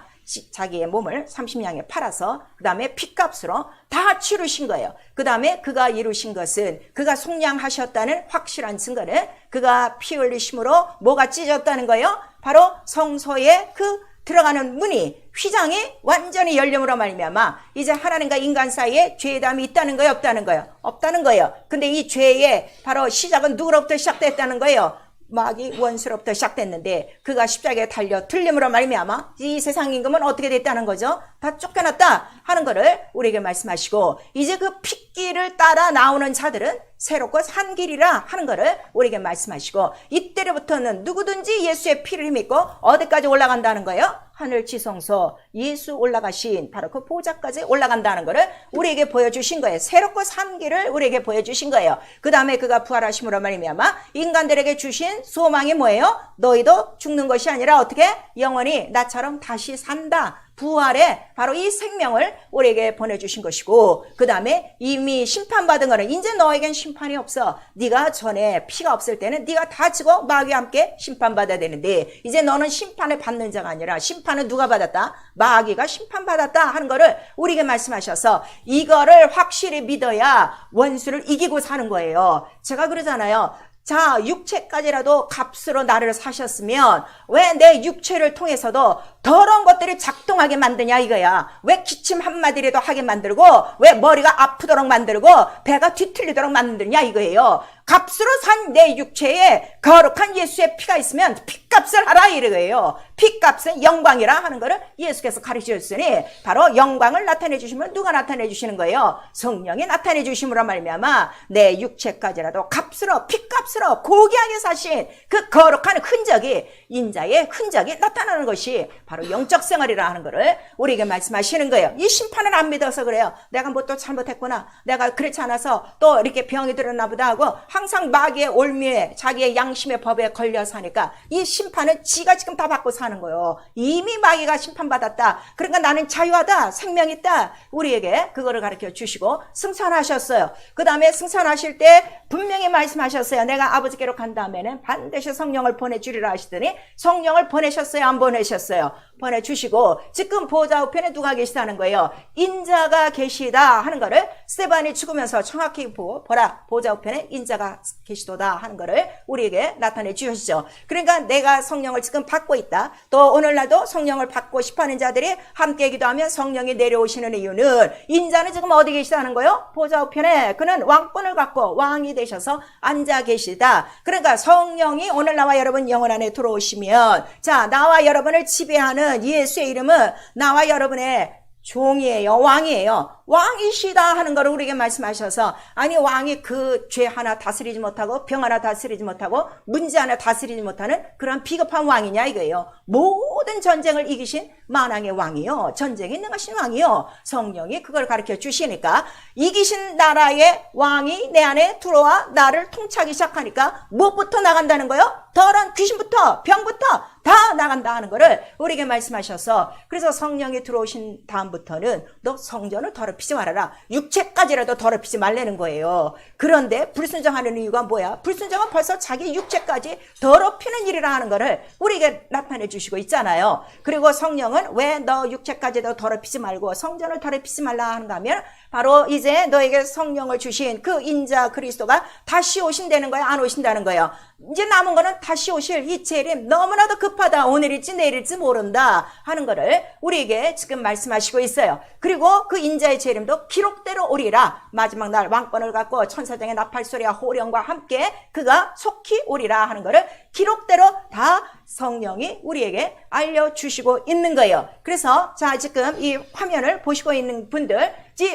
자기의 몸을 30냥에 팔아서 그 다음에 핏값으로 다 치르신 거예요. 그 다음에 그가 이루신 것은 그가 속량하셨다는 확실한 증거는 그가 피 흘리심으로 뭐가 찢어졌다는 거예요? 바로 성소에 그 들어가는 문이, 휘장이 완전히 열림으로 말미암아 이제 하나님과 인간 사이에 죄담이 있다는 거예요? 없다는 거예요? 없다는 거예요. 근데 이 죄의 바로 시작은 누구로부터 시작됐다는 거예요? 마귀 원수로부터 시작됐는데 그가 십자가에 달려 틀림으로 말미암아 이 세상 임금은 어떻게 됐다는 거죠? 다 쫓겨났다 하는 거를 우리에게 말씀하시고 이제 그 핏길을 따라 나오는 자들은 새롭고 산 길이라 하는 거를 우리에게 말씀하시고 이때로부터는 누구든지 예수의 피를 믿고 어디까지 올라간다는 거예요? 하늘 지성소 예수 올라가신 바로 그 보좌까지 올라간다는 것을 우리에게 보여주신 거예요. 새롭고 산 길을 우리에게 보여주신 거예요. 그 다음에 그가 부활하심으로 말미암아 인간들에게 주신 소망이 뭐예요? 너희도 죽는 것이 아니라 어떻게? 영원히 나처럼 다시 산다. 부활의 바로 이 생명을 우리에게 보내주신 것이고 그 다음에 이미 심판받은 거는 이제 너에겐 심판이 없어. 네가 전에 피가 없을 때는 네가 다 지고 마귀와 함께 심판받아야 되는데 이제 너는 심판을 받는 자가 아니라 심판은 누가 받았다? 마귀가 심판받았다 하는 거를 우리에게 말씀하셔서 이거를 확실히 믿어야 원수를 이기고 사는 거예요. 제가 그러잖아요. 자, 육체까지라도 값으로 나를 사셨으면 왜 내 육체를 통해서도 더러운 것들이 작동하게 만드냐 이거야. 왜 기침 한마디라도 하게 만들고 왜 머리가 아프도록 만들고 배가 뒤틀리도록 만드냐 이거예요. 값으로 산 내 육체에 거룩한 예수의 피가 있으면 피값을 하라 이거예요. 피값은 영광이라 하는 것을 예수께서 가르쳐 주셨으니 바로 영광을 나타내 주시면 누가 나타내 주시는 거예요? 성령이 나타내 주심으로 말미암아 내 육체까지라도 값으로 피값으로 고귀하게 사신 그 거룩한 흔적이 인자의 흔적이 나타나는 것이 바로 영적 생활이라 하는 것을 우리에게 말씀하시는 거예요. 이 심판을 안 믿어서 그래요. 내가 뭐 또 잘못했구나. 내가 그렇지 않아서 또 이렇게 병이 들었나 보다 하고 항상 마귀의 올미에 자기의 양심의 법에 걸려 사니까 이 심판은 지가 지금 다 받고 사는 거예요. 이미 마귀가 심판받았다. 그러니까 나는 자유하다, 생명이 있다. 우리에게 그거를 가르쳐 주시고 승천하셨어요. 그 다음에 승천하실 때 분명히 말씀하셨어요. 내가 아버지께로 간 다음에는 반드시 성령을 보내주리라 하시더니 성령을 보내셨어요? 안 보내셨어요? 보내주시고 지금 보좌 우편에 누가 계시다는 거예요? 인자가 계시다 하는 거를 스데반이 죽으면서 정확히 보라, 보좌 우편에 인자가 계시도다 하는 거를 우리에게 나타내 주셨죠. 그러니까 내가 성령을 지금 받고 있다. 또 오늘날도 성령을 받고 싶어하는 자들이 함께 기도하면 성령이 내려오시는 이유는 인자는 지금 어디 계시다는 거예요? 보좌 우편에 그는 왕권을 갖고 왕이 되셔서 앉아 계시다. 그러니까 성령이 오늘 나와 여러분 영혼 안에 들어오시면 자, 나와 여러분을 지배하는 예수의 이름은 나와 여러분의 종이에요. 왕이에요. 왕이시다 하는 걸 우리에게 말씀하셔서 아니 왕이 그 죄 하나 다스리지 못하고 병 하나 다스리지 못하고 문제 하나 다스리지 못하는 그런 비겁한 왕이냐 이거예요. 모든 전쟁을 이기신 만왕의 왕이요. 전쟁에 능하신 왕이요. 성령이 그걸 가르쳐 주시니까 이기신 나라의 왕이 내 안에 들어와 나를 통치하기 시작하니까 무엇부터 나간다는 거예요? 더러운 귀신부터 병부터 다 나간다 하는 거를 우리에게 말씀하셔서 그래서 성령이 들어오신 다음부터는 너 성전을 더럽히지 말아라. 육체까지라도 더럽히지 말라는 거예요. 그런데 불순종하는 이유가 뭐야? 불순종은 벌써 자기 육체까지 더럽히는 일이라 하는 거를 우리에게 나타내 주시고 있잖아요. 그리고 성령은 왜 너 육체까지도 더럽히지 말고 성전을 더럽히지 말라 하는가 하면 바로 이제 너에게 성령을 주신 그 인자 그리스도가 다시 오신다는 거예요? 안 오신다는 거예요? 이제 남은 거는 다시 오실 이 재림 너무나도 급하다. 오늘일지 내일일지 모른다 하는 거를 우리에게 지금 말씀하시고 있어요. 그리고 그 인자의 재림도 기록대로 오리라. 마지막 날 왕권을 갖고 천사장의 나팔소리와 호령과 함께 그가 속히 오리라 하는 거를 기록대로 다 성령이 우리에게 알려주시고 있는 거예요. 그래서 자 지금 이 화면을 보시고 있는 분들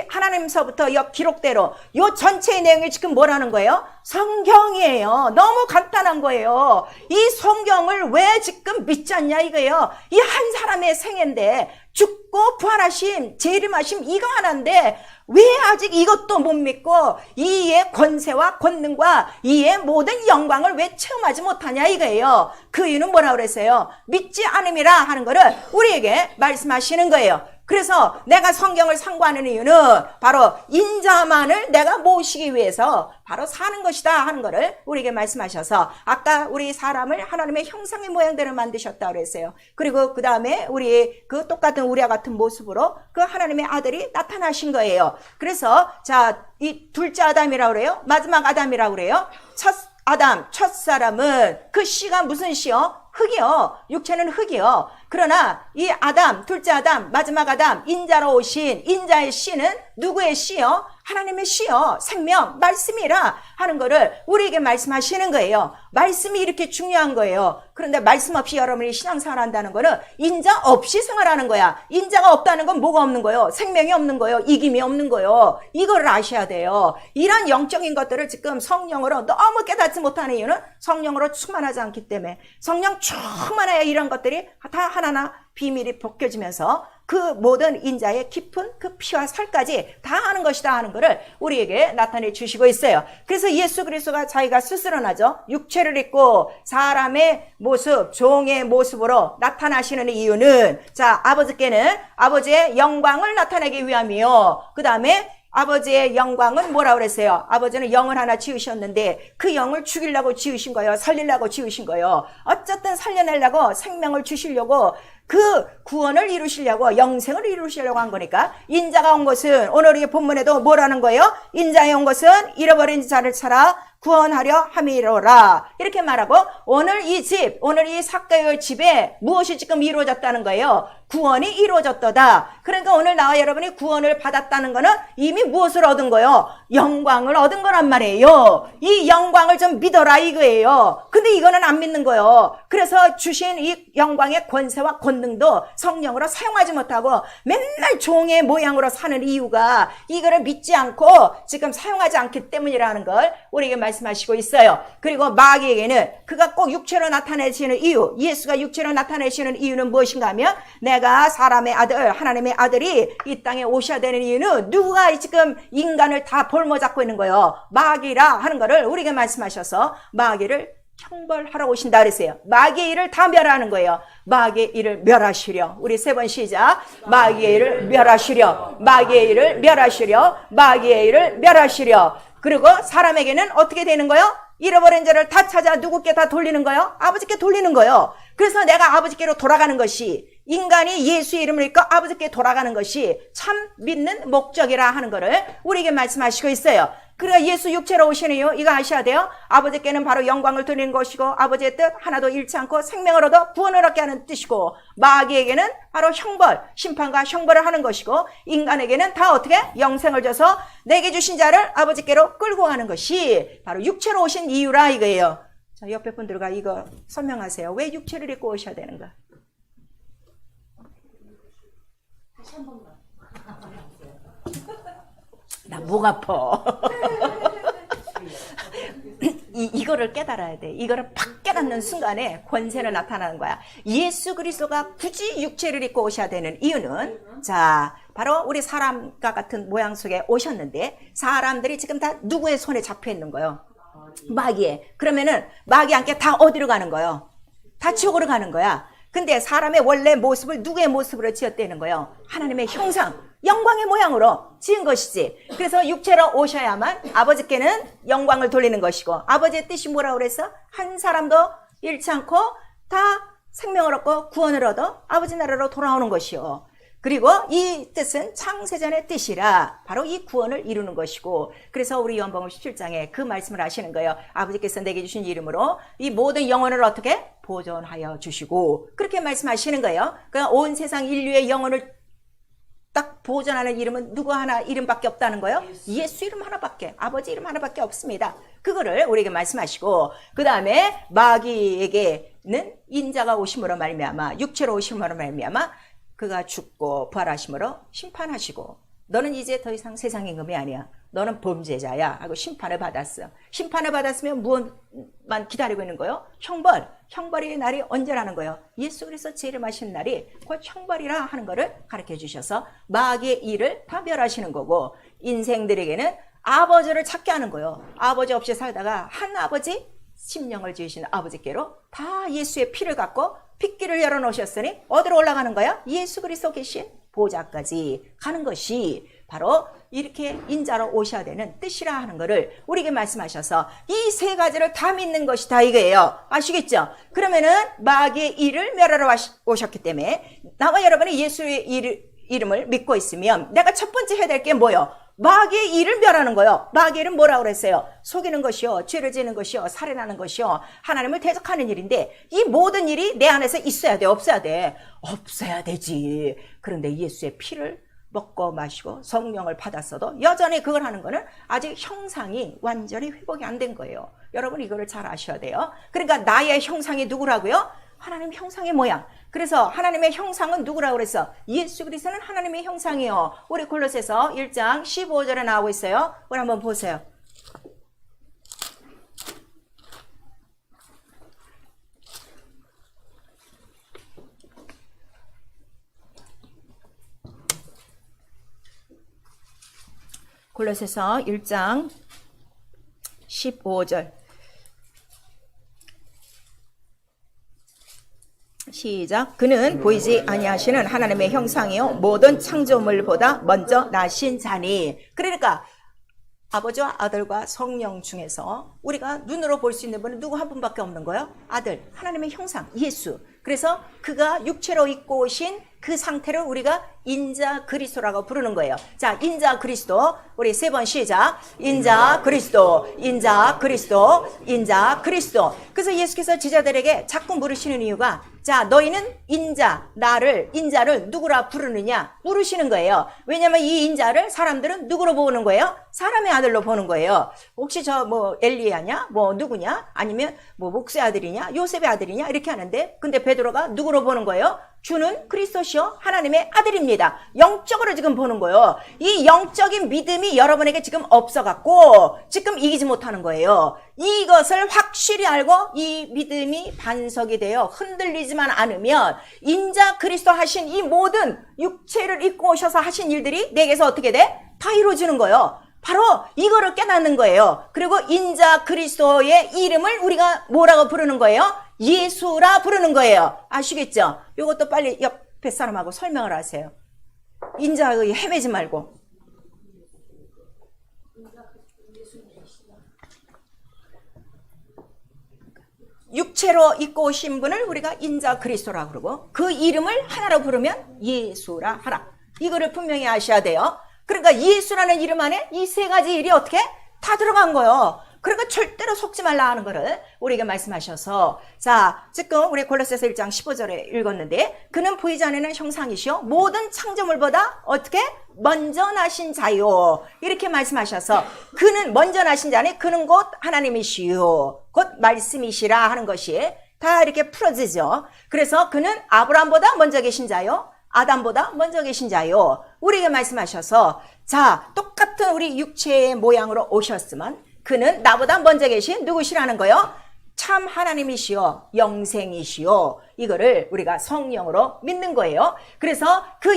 하나님서부터 이 기록대로 이 전체의 내용이 지금 뭐라는 거예요? 성경이에요. 너무 간단한 거예요. 이 성경을 왜 지금 믿지 않냐 이거예요. 이 한 사람의 생애인데 죽고 부활하심, 재림하심 이거 하나인데 왜 아직 이것도 못 믿고 이의 권세와 권능과 이의 모든 영광을 왜 체험하지 못하냐 이거예요. 그 이유는 뭐라고 그랬어요? 믿지 않음이라 하는 거를 우리에게 말씀하시는 거예요. 그래서 내가 성경을 상고하는 이유는 바로 인자만을 내가 모시기 위해서 바로 사는 것이다 하는 거를 우리에게 말씀하셔서 아까 우리 사람을 하나님의 형상의 모양대로 만드셨다 그랬어요. 그리고 그 다음에 우리 그 똑같은 우리와 같은 모습으로 그 하나님의 아들이 나타나신 거예요. 그래서 자, 이 둘째 아담이라고 그래요? 마지막 아담이라고 그래요? 첫 아담, 첫 사람은 그 씨가 무슨 씨요? 흙이요. 육체는 흙이요. 그러나 이 아담, 둘째 아담, 마지막 아담, 인자로 오신 인자의 씨는 누구의 씨요? 하나님의 씨요. 생명, 말씀이라 하는 거를 우리에게 말씀하시는 거예요. 말씀이 이렇게 중요한 거예요. 그런데 말씀 없이 여러분이 신앙생활 한다는 거는 인자 없이 생활하는 거야. 인자가 없다는 건 뭐가 없는 거예요? 생명이 없는 거예요. 이김이 없는 거예요. 이걸 아셔야 돼요. 이런 영적인 것들을 지금 성령으로 너무 깨닫지 못하는 이유는 성령으로 충만하지 않기 때문에 성령 충만해야 이런 것들이 다 하나하나 비밀이 벗겨지면서 그 모든 인자의 깊은 그 피와 살까지 다 하는 것이다 하는 것을 우리에게 나타내 주시고 있어요. 그래서 예수 그리스도가 자기가 스스로나죠. 육체를 입고 사람의 모습, 종의 모습으로 나타나시는 이유는 자, 아버지께는 아버지의 영광을 나타내기 위함이요. 그 다음에 아버지의 영광은 뭐라고 그랬어요? 아버지는 영을 하나 지으셨는데 그 영을 죽이려고 지으신 거예요? 살리려고 지으신 거예요? 어쨌든 살려내려고 생명을 주시려고 그 구원을 이루시려고 영생을 이루시려고 한 거니까 인자가 온 것은 오늘 이 본문에도 뭐라는 거예요? 인자에 온 것은 잃어버린 자를 찾아 구원하려 함이로라 이렇게 말하고 오늘 이 집, 오늘 이 삭개오의 집에 무엇이 지금 이루어졌다는 거예요? 구원이 이루어졌도다. 그러니까 오늘 나와 여러분이 구원을 받았다는 거는 이미 무엇을 얻은 거예요? 영광을 얻은 거란 말이에요. 이 영광을 좀 믿어라 이거예요. 근데 이거는 안 믿는 거예요. 그래서 주신 이 영광의 권세와 권능도 성령으로 사용하지 못하고 맨날 종의 모양으로 사는 이유가 이거를 믿지 않고 지금 사용하지 않기 때문이라는 걸 우리에게 말씀하시고 있어요. 그리고 마귀에게는 그가 꼭 육체로 나타내시는 이유, 예수가 육체로 나타내시는 이유는 무엇인가 하면 내가 사람의 아들, 하나님의 아들이 이 땅에 오셔야 되는 이유는 누가 지금 인간을 다 볼모 잡고 있는 거예요. 마귀라 하는 거를 우리에게 말씀하셔서 마귀를 형벌하러 오신다 그랬어요. 마귀의 일을 다 멸하는 거예요. 마귀의 일을 멸하시려. 우리 세 번 시작. 마귀의 일을 멸하시려. 마귀의 일을 멸하시려. 마귀의 일을 멸하시려. 그리고 사람에게는 어떻게 되는 거예요? 잃어버린 자를 다 찾아 누구께 다 돌리는 거예요? 아버지께 돌리는 거예요. 그래서 내가 아버지께로 돌아가는 것이, 인간이 예수의 이름을 읽고 아버지께 돌아가는 것이 참 믿는 목적이라 하는 것을 우리에게 말씀하시고 있어요. 그러니까 예수 육체로 오시는 이유, 이거 아셔야 돼요. 아버지께는 바로 영광을 드리는 것이고 아버지의 뜻 하나도 잃지 않고 생명을 얻어 구원을 얻게 하는 뜻이고, 마귀에게는 바로 형벌, 심판과 형벌을 하는 것이고, 인간에게는 다 어떻게? 영생을 줘서 내게 주신 자를 아버지께로 끌고 가는 것이 바로 육체로 오신 이유라 이거예요. 자, 옆에 분들과 이거 설명하세요. 왜 육체를 입고 오셔야 되는가? 다시 한 번만. 나 목 아파. 이거를 깨달아야 돼. 이거를 팍 깨닫는 순간에 권세는 나타나는 거야. 예수 그리스도가 굳이 육체를 입고 오셔야 되는 이유는, 자, 바로 우리 사람과 같은 모양 속에 오셨는데, 사람들이 지금 다 누구의 손에 잡혀 있는 거예요? 마귀에. 그러면은 마귀한테 다 어디로 가는 거예요? 다 지옥으로 가는 거야. 근데 사람의 원래 모습을 누구의 모습으로 지었다는 거예요? 하나님의 형상, 영광의 모양으로 지은 것이지. 그래서 육체로 오셔야만 아버지께는 영광을 돌리는 것이고, 아버지의 뜻이 뭐라고 그랬어? 한 사람도 잃지 않고 다 생명을 얻고 구원을 얻어 아버지 나라로 돌아오는 것이요. 그리고 이 뜻은 창세전의 뜻이라 바로 이 구원을 이루는 것이고, 그래서 우리 요한복음 17장에 그 말씀을 하시는 거예요. 아버지께서 내게 주신 이름으로 이 모든 영혼을 어떻게? 보존하여 주시고, 그렇게 말씀하시는 거예요. 그러니까 온 세상 인류의 영혼을 딱 보존하는 이름은 누구 하나 이름밖에 없다는 거예요. 예수 이름 하나밖에, 아버지 이름 하나밖에 없습니다. 그거를 우리에게 말씀하시고, 그 다음에 마귀에게는 인자가 오심으로 말미암아, 육체로 오심으로 말미암아 그가 죽고 부활하심으로 심판하시고, 너는 이제 더 이상 세상 임금이 아니야. 너는 범죄자야 하고 심판을 받았어. 심판을 받았으면 무엇만 기다리고 있는 거예요? 형벌. 형벌의 날이 언제라는 거예요? 예수 그리스도 재림하신 날이 곧 형벌이라 하는 것을 가르쳐 주셔서 마귀의 일을 다 멸하시는 거고, 인생들에게는 아버지를 찾게 하는 거예요. 아버지 없이 살다가 한 아버지, 심령을 지으신 아버지께로 다 예수의 피를 갖고 핏길을 열어놓으셨으니 어디로 올라가는 거야? 예수 그리스도 계신 보좌까지 가는 것이 바로 이렇게 인자로 오셔야 되는 뜻이라 하는 것을 우리에게 말씀하셔서 이 세 가지를 다 믿는 것이 다 이거예요. 아시겠죠? 그러면은 마귀의 일을 멸하러 오셨기 때문에 나와 여러분이 예수의 이름을 믿고 있으면 내가 첫 번째 해야 될 게 뭐예요? 마귀의 일을 멸하는 거예요. 마귀의 일은 뭐라고 그랬어요? 속이는 것이요, 죄를 지는 것이요, 살인하는 것이요, 하나님을 대적하는 일인데, 이 모든 일이 내 안에서 있어야 돼, 없어야 돼? 없어야 되지. 그런데 예수의 피를 먹고 마시고 성령을 받았어도 여전히 그걸 하는 거는 아직 형상이 완전히 회복이 안 된 거예요. 여러분 이거를 잘 아셔야 돼요. 그러니까 나의 형상이 누구라고요? 하나님 형상의 모양. 그래서 하나님의 형상은 누구라고 그랬어? 예수 그리스도는 하나님의 형상이요. 우리 골로새서 1장 15절에 나오고 있어요. 우리 한번 보세요. 골로새서 1장 15절 시작. 그는 보이지 아니하시는 하나님의 형상이요 모든 창조물보다 먼저 나신 자니. 그러니까 아버지와 아들과 성령 중에서 우리가 눈으로 볼 수 있는 분은 누구 한 분밖에 없는 거예요? 아들, 하나님의 형상, 예수. 그래서 그가 육체로 입고 오신 그 상태를 우리가 인자 그리스도라고 부르는 거예요. 자, 인자 그리스도. 우리 세 번 시작. 인자 그리스도, 인자 그리스도, 인자 그리스도. 그래서 예수께서 제자들에게 자꾸 물으시는 이유가, 자, 너희는 인자, 인자를 누구라 부르느냐 물으시는 거예요. 왜냐하면 이 인자를 사람들은 누구로 보는 거예요? 사람의 아들로 보는 거예요. 혹시 저 뭐 엘리야냐? 뭐 누구냐? 아니면 뭐 목수의 아들이냐? 요셉의 아들이냐? 이렇게 하는데, 근데 베드로가 누구로 보는 거예요? 주는 그리스도시요 하나님의 아들입니다. 영적으로 지금 보는 거예요. 이 영적인 믿음이 여러분에게 지금 없어갖고 지금 이기지 못하는 거예요. 이것을 확실히 알고 이 믿음이 반석이 되어 흔들리지만 않으면 인자 그리스도 하신 이 모든 육체를 입고 오셔서 하신 일들이 내게서 어떻게 돼? 다 이루어지는 거예요. 바로 이거를 깨닫는 거예요. 그리고 인자 그리스도의 이름을 우리가 뭐라고 부르는 거예요? 예수라 부르는 거예요. 아시겠죠? 이것도 빨리 옆에 사람하고 설명을 하세요. 인자 헤매지 말고. 육체로 입고 오신 분을 우리가 인자 그리스도라 그러고 그 이름을 하나로 부르면 예수라 하라. 이거를 분명히 아셔야 돼요. 그러니까 예수라는 이름 안에 이 세 가지 일이 어떻게 다 들어간 거예요. 그러니까 절대로 속지 말라 하는 거를 우리에게 말씀하셔서, 자, 지금 우리 골로새서 1장 15절에 읽었는데, 그는 보이지 않는 형상이시요 모든 창조물보다 어떻게 먼저 나신 자요, 이렇게 말씀하셔서, 그는 먼저 나신 자니 그는 곧 하나님이시요 곧 말씀이시라 하는 것이 다 이렇게 풀어지죠. 그래서 그는 아브라함보다 먼저 계신 자요, 아담보다 먼저 계신 자요, 우리에게 말씀하셔서, 자, 똑같은 우리 육체의 모양으로 오셨으면 그는 나보다 먼저 계신 누구시라는 거요? 참 하나님이시요 영생이시요. 이거를 우리가 성령으로 믿는 거예요. 그래서 그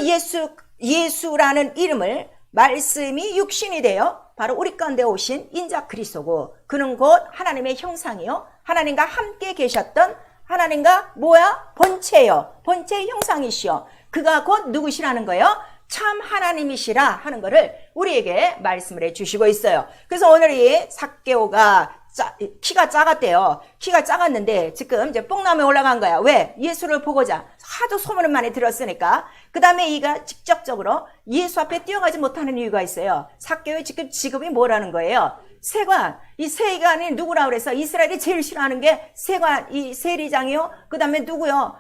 예수라는 이름을 말씀이 육신이 되어 바로 우리 가운데 오신 인자 그리스도고, 그는 곧 하나님의 형상이요 하나님과 함께 계셨던 하나님과 뭐야? 본체요 본체의 형상이시요. 그가 곧 누구시라는 거예요? 참 하나님이시라 하는 거를 우리에게 말씀을 해주시고 있어요. 그래서 오늘 이 삭개오가 키가 작았대요. 키가 작았는데 지금 이제 뽕나무에 올라간 거야. 왜? 예수를 보고자. 하도 소문을 많이 들었으니까. 그 다음에 이가 직접적으로 예수 앞에 뛰어가지 못하는 이유가 있어요. 삭개오의 지금 직업이 뭐라는 거예요? 세관. 이 세관이 누구라 그래서 이스라엘이 제일 싫어하는 게 세관, 이 세리장이요. 그 다음에 누구요?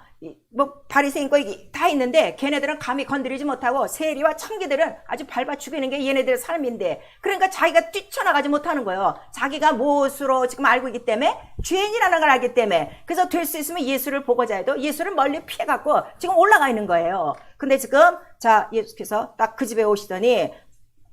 뭐 바리새인 거 다 있는데 걔네들은 감히 건드리지 못하고 세리와 청기들은 아주 밟아 죽이는 게 얘네들의 삶인데, 그러니까 자기가 뛰쳐나가지 못하는 거예요. 자기가 무엇으로 지금 알고 있기 때문에, 죄인이라는 걸 알기 때문에. 그래서 될 수 있으면 예수를 보고자 해도 예수를 멀리 피해갖고 지금 올라가 있는 거예요. 근데 지금 자 예수께서 딱 그 집에 오시더니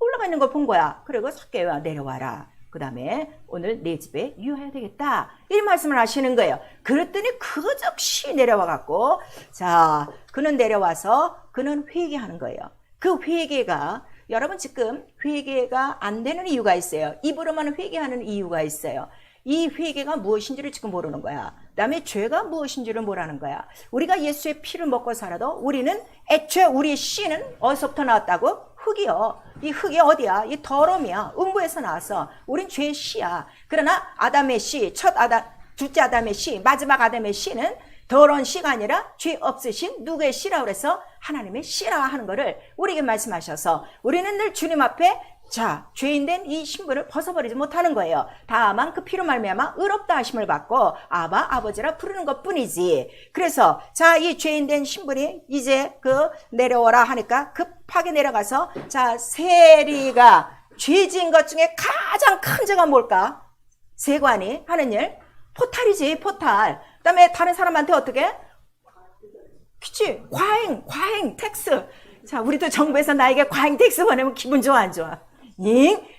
올라가 있는 걸 본 거야. 그리고 삭개오야 내려와라. 그 다음에 오늘 내 집에 유하여야 되겠다, 이 말씀을 하시는 거예요. 그랬더니 그 즉시 내려와갖고, 자, 그는 내려와서 그는 회개하는 거예요. 그 회개가, 여러분 지금 회개가 안 되는 이유가 있어요. 입으로만 회개하는 이유가 있어요. 이 회개가 무엇인지를 지금 모르는 거야. 그 다음에 죄가 무엇인지를 모르는 거야. 우리가 예수의 피를 먹고 살아도 우리는 애초에 우리의 씨는 어디서부터 나왔다고? 흙이요. 이 흙이 어디야? 이 더러움이야. 음부에서 나왔어. 우린 죄의 씨야. 그러나 아담의 씨, 둘째 아담의 씨, 마지막 아담의 씨는 더러운 씨가 아니라 죄 없으신 누구의 씨라고 그래서 하나님의 씨라 하는 거를 우리에게 말씀하셔서, 우리는 늘 주님 앞에 자, 죄인된 이 신분을 벗어버리지 못하는 거예요. 다만 그 피로 말미암아 의롭다 하심을 받고 아바, 아버지라 부르는 것뿐이지. 그래서 자, 이 죄인된 신분이 이제 그 내려오라 하니까 급하게 내려가서, 자, 세리가 죄 지은 것 중에 가장 큰 죄가 뭘까? 세관이 하는 일, 포탈이지, 포탈. 그 다음에 다른 사람한테 어떻게? 그치? 과잉 텍스. 자, 우리도 정부에서 나에게 과잉 텍스 보내면 기분 좋아, 안 좋아?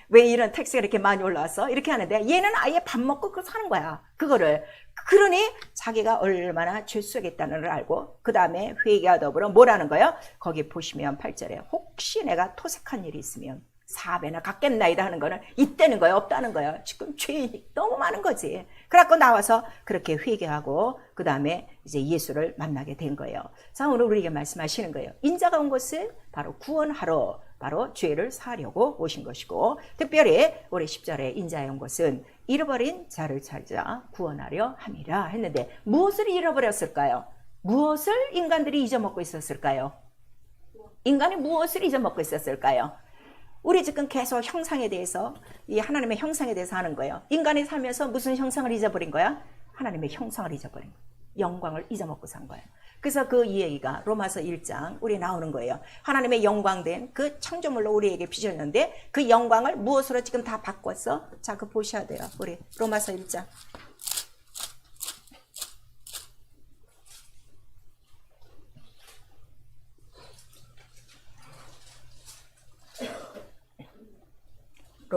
왜 이런 텍스가 이렇게 많이 올라왔어? 이렇게 하는데 얘는 아예 밥 먹고 그거 사는 거야. 그거를. 그러니 자기가 얼마나 죄 속에 있다는 걸 알고, 그 다음에 회개와 더불어 뭐라는 거예요? 거기 보시면 8절에 혹시 내가 토색한 일이 있으면 4배나 갚겠나이다 하는 거는 있다는 거예요, 없다는 거예요. 지금 죄인이 너무 많은 거지. 그래갖고 나와서 그렇게 회개하고 그 다음에 이제 예수를 만나게 된 거예요. 자, 오늘 우리에게 말씀하시는 거예요. 인자가 온 것은 바로 구원하러, 바로 죄를 사하려고 오신 것이고, 특별히 우리 10절에 인자에 온 것은 잃어버린 자를 찾아 구원하려 함이라 했는데, 무엇을 잃어버렸을까요? 무엇을 인간들이 잊어먹고 있었을까요? 인간이 무엇을 잊어먹고 있었을까요? 우리 지금 계속 형상에 대해서, 이 하나님의 형상에 대해서 하는 거예요. 인간이 살면서 무슨 형상을 잊어버린 거야? 하나님의 형상을 잊어버린 거야. 영광을 잊어먹고 산 거예요. 그래서 그 이야기가 로마서 1장 우리 나오는 거예요. 하나님의 영광된 그 창조물로 우리에게 빚었는데 그 영광을 무엇으로 지금 다 바꿨어? 자, 그거 보셔야 돼요. 우리 로마서 1장.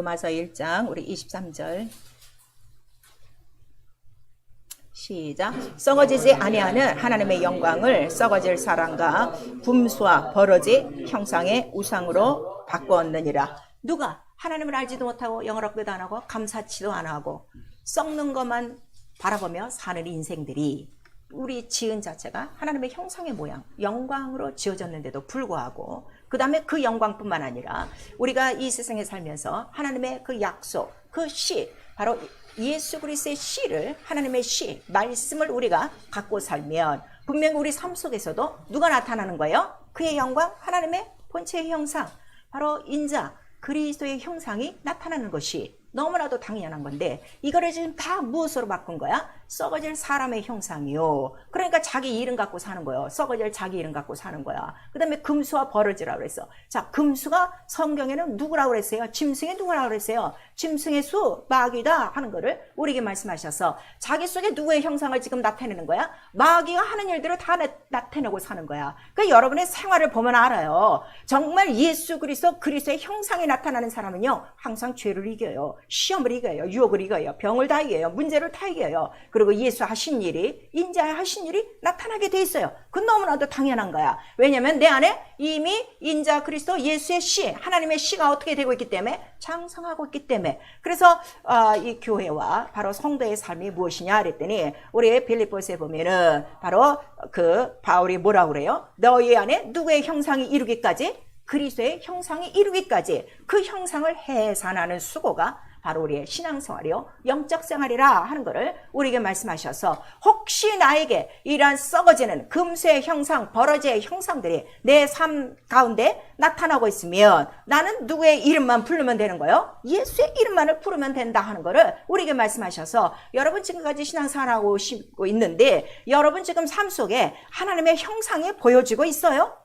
로마서 1장 우리 23절 시작. 썩어지지 아니하는 하나님의 영광을 썩어질 사람과 금수와 버러지 형상의 우상으로 바꾸었느니라. 누가? 하나님을 알지도 못하고 영을 얻기도 안 하고 감사치도 안 하고 썩는 것만 바라보며 사는 인생들이, 우리 지은 자체가 하나님의 형상의 모양, 영광으로 지어졌는데도 불구하고, 그 다음에 그 영광뿐만 아니라 우리가 이 세상에 살면서 하나님의 그 약속, 그 씨, 바로 예수 그리스도의 씨를, 하나님의 씨, 말씀을 우리가 갖고 살면 분명히 우리 삶 속에서도 누가 나타나는 거예요? 그의 영광, 하나님의 본체의 형상, 바로 인자 그리스도의 형상이 나타나는 것이 너무나도 당연한 건데, 이거를 지금 다 무엇으로 바꾼 거야? 썩어질 사람의 형상이요. 그러니까 자기 이름 갖고 사는 거예요. 썩어질 자기 이름 갖고 사는 거야. 그 다음에 금수와 버러지라고 그랬어. 자, 금수가 성경에는 누구라고 그랬어요? 짐승이 누구라고 그랬어요? 짐승의 수, 마귀다 하는 거를 우리에게 말씀하셔서 자기 속에 누구의 형상을 지금 나타내는 거야? 마귀가 하는 일들을 다 나타내고 사는 거야. 그러니까 여러분의 생활을 보면 알아요. 정말 예수 그리스도의 형상이 나타나는 사람은요, 항상 죄를 이겨요. 시험을 이겨요. 유혹을 이겨요. 병을 다 이겨요. 문제를 다 이겨요. 그리고 예수 하신 일이, 인자의 하신 일이 나타나게 돼 있어요. 그건 너무나도 당연한 거야. 왜냐면 내 안에 이미 인자 그리스도 예수의 씨, 하나님의 씨가 어떻게 되고 있기 때문에, 장성하고 있기 때문에. 그래서 이 교회와 바로 성도의 삶이 무엇이냐 그랬더니, 우리 빌립보서에 보면은 바로 그 바울이 뭐라고 그래요? 너희 안에 누구의 형상이 이루기까지? 그리스도의 형상이 이루기까지 그 형상을 해산하는 수고가 바로 우리의 신앙생활이요, 영적 생활이라 하는 것을 우리에게 말씀하셔서, 혹시 나에게 이러한 썩어지는 금수의 형상, 버러지의 형상들이 내 삶 가운데 나타나고 있으면 나는 누구의 이름만 부르면 되는 거예요? 예수의 이름만을 부르면 된다 하는 것을 우리에게 말씀하셔서, 여러분 지금까지 신앙생활하고 있는데 여러분 지금 삶 속에 하나님의 형상이 보여지고 있어요?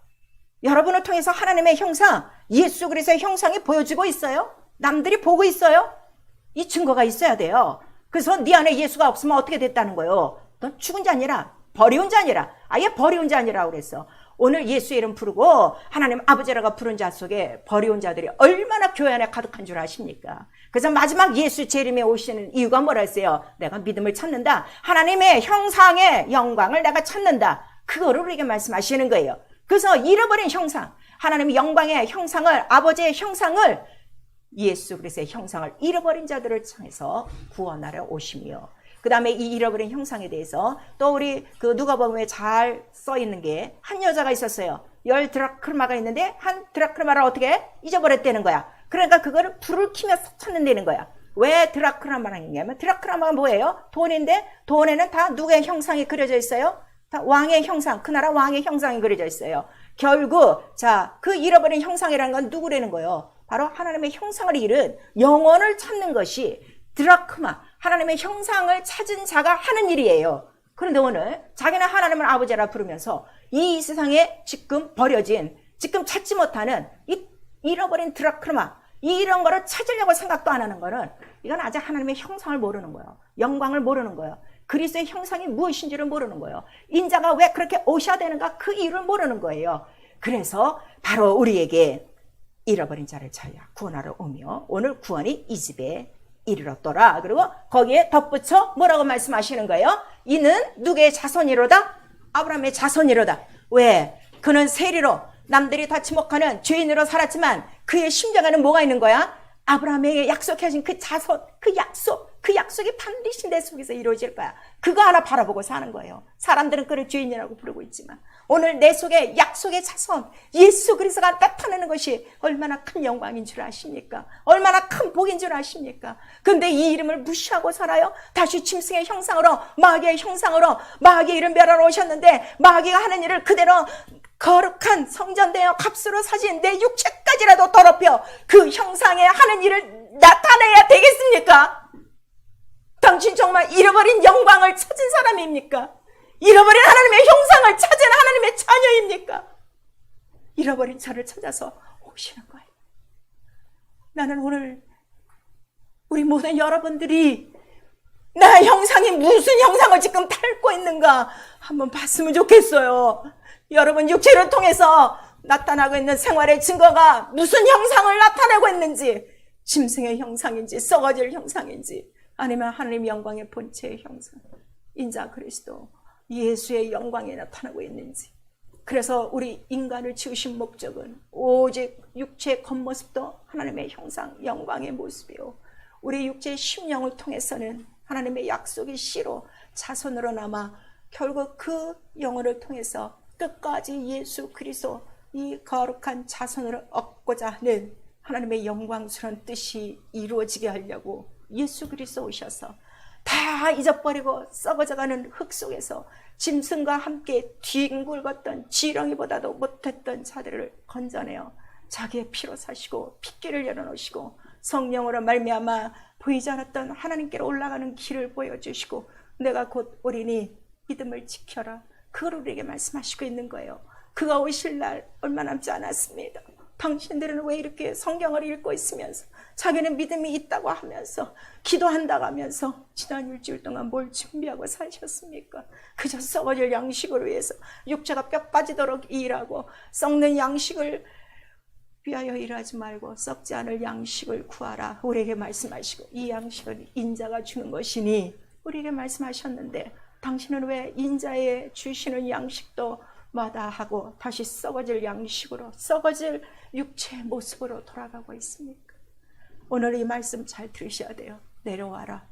여러분을 통해서 하나님의 형상, 예수 그리스도의 형상이 보여지고 있어요? 남들이 보고 있어요? 이 증거가 있어야 돼요. 그래서 네 안에 예수가 없으면 어떻게 됐다는 거예요? 넌 죽은 자 아니라, 버리운 자 아니라, 아예 버리운 자 아니라고 그랬어. 오늘 예수 이름 부르고 하나님 아버지라고 부른 자 속에 버리운 자들이 얼마나 교회 안에 가득한 줄 아십니까? 그래서 마지막 예수 재림에 오시는 이유가 뭐라 했어요? 내가 믿음을 찾는다. 하나님의 형상의 영광을 내가 찾는다. 그거를 우리에게 말씀하시는 거예요. 그래서 잃어버린 형상, 하나님의 영광의 형상을, 아버지의 형상을, 예수 그리스도의 형상을 잃어버린 자들을 향해서 구원하러 오시며, 그 다음에 이 잃어버린 형상에 대해서 또 우리 그 누가복음에 잘 써 있는 게, 한 여자가 있었어요. 10 드라크마가 있는데 한 드라크마를 어떻게 잊어버렸다는 거야. 그러니까 그거를 불을 켜며 찾는다는 거야. 왜 드라크마를 했냐면, 드라크마가 뭐예요? 돈인데 돈에는 다 누구의 형상이 그려져 있어요? 다 왕의 형상, 그 나라 왕의 형상이 그려져 있어요. 결국 자, 그 잃어버린 형상이라는 건 누구라는 거예요? 바로 하나님의 형상을 잃은 영혼을 찾는 것이 드라크마, 하나님의 형상을 찾은 자가 하는 일이에요. 그런데 오늘 자기는 하나님을 아버지라 부르면서 이 세상에 지금 버려진, 지금 찾지 못하는 이 잃어버린 드라크마, 이런 거를 찾으려고 생각도 안 하는 거는, 이건 아직 하나님의 형상을 모르는 거예요. 영광을 모르는 거예요. 그리스도의 형상이 무엇인지를 모르는 거예요. 인자가 왜 그렇게 오셔야 되는가, 그 이유를 모르는 거예요. 그래서 바로 우리에게 잃어버린 자를 찾아 구원하러 오며, 오늘 구원이 이 집에 이르렀더라. 그리고 거기에 덧붙여 뭐라고 말씀하시는 거예요? 이는 누구의 자손이로다? 아브라함의 자손이로다. 왜? 그는 세리로, 남들이 다 지목하는 죄인으로 살았지만 그의 심장에는 뭐가 있는 거야? 아브라함에게 약속하신 그 자손, 그 약속이 반드시 내 속에서 이루어질 거야. 그거 하나 바라보고 사는 거예요. 사람들은 그를 죄인이라고 부르고 있지만 오늘 내 속에 약속의 자손 예수 그리스도가 나타나는 것이 얼마나 큰 영광인 줄 아십니까? 얼마나 큰 복인 줄 아십니까? 근데 이 이름을 무시하고 살아요. 다시 짐승의 형상으로, 마귀의 형상으로, 마귀의 이름 멸하러 오셨는데 마귀가 하는 일을 그대로 거룩한 성전되어 값으로 사신 내 육체까지라도 더럽혀 그 형상에 하는 일을 나타내야 되겠습니까? 당신 정말 잃어버린 영광을 찾은 사람입니까? 잃어버린 하나님의 형상을 찾은 하나님의 자녀입니까? 잃어버린 저를 찾아서 오시는 거예요. 나는 오늘 우리 모든 여러분들이 나 형상이 무슨 형상을 지금 닮고 있는가 한번 봤으면 좋겠어요. 여러분 육체를 통해서 나타나고 있는 생활의 증거가 무슨 형상을 나타내고 있는지, 짐승의 형상인지 썩어질 형상인지 아니면 하나님 영광의 본체의 형상, 인자 그리스도 예수의 영광에 나타나고 있는지. 그래서 우리 인간을 지으신 목적은 오직 육체의 겉모습도 하나님의 형상, 영광의 모습이요, 우리 육체의 심령을 통해서는 하나님의 약속의 씨로 자손으로 남아 결국 그 영혼을 통해서 끝까지 예수 그리스도 이 거룩한 자손을 얻고자 하는 하나님의 영광스러운 뜻이 이루어지게 하려고 예수 그리스도 오셔서 다 잊어버리고 썩어져가는 흙 속에서 짐승과 함께 뒹굴었던 지렁이보다도 못했던 자들을 건져내어 자기의 피로 사시고 핏길을 열어놓으시고 성령으로 말미암아 보이지 않았던 하나님께로 올라가는 길을 보여주시고 내가 곧 오리니 믿음을 지켜라, 그걸 우리에게 말씀하시고 있는 거예요. 그가 오실 날 얼마 남지 않았습니다. 당신들은 왜 이렇게 성경을 읽고 있으면서 자기는 믿음이 있다고 하면서 기도한다고 하면서 지난 일주일 동안 뭘 준비하고 사셨습니까? 그저 썩어질 양식을 위해서 육체가 뼈 빠지도록 일하고 썩는 양식을 위하여 일하지 말고 썩지 않을 양식을 구하라 우리에게 말씀하시고, 이 양식은 인자가 주는 것이니 우리에게 말씀하셨는데 당신은 왜 인자의 주시는 양식도 마다하고 다시 썩어질 양식으로, 썩어질 육체의 모습으로 돌아가고 있습니까? 오늘 이 말씀 잘 들으셔야 돼요. 내려와라,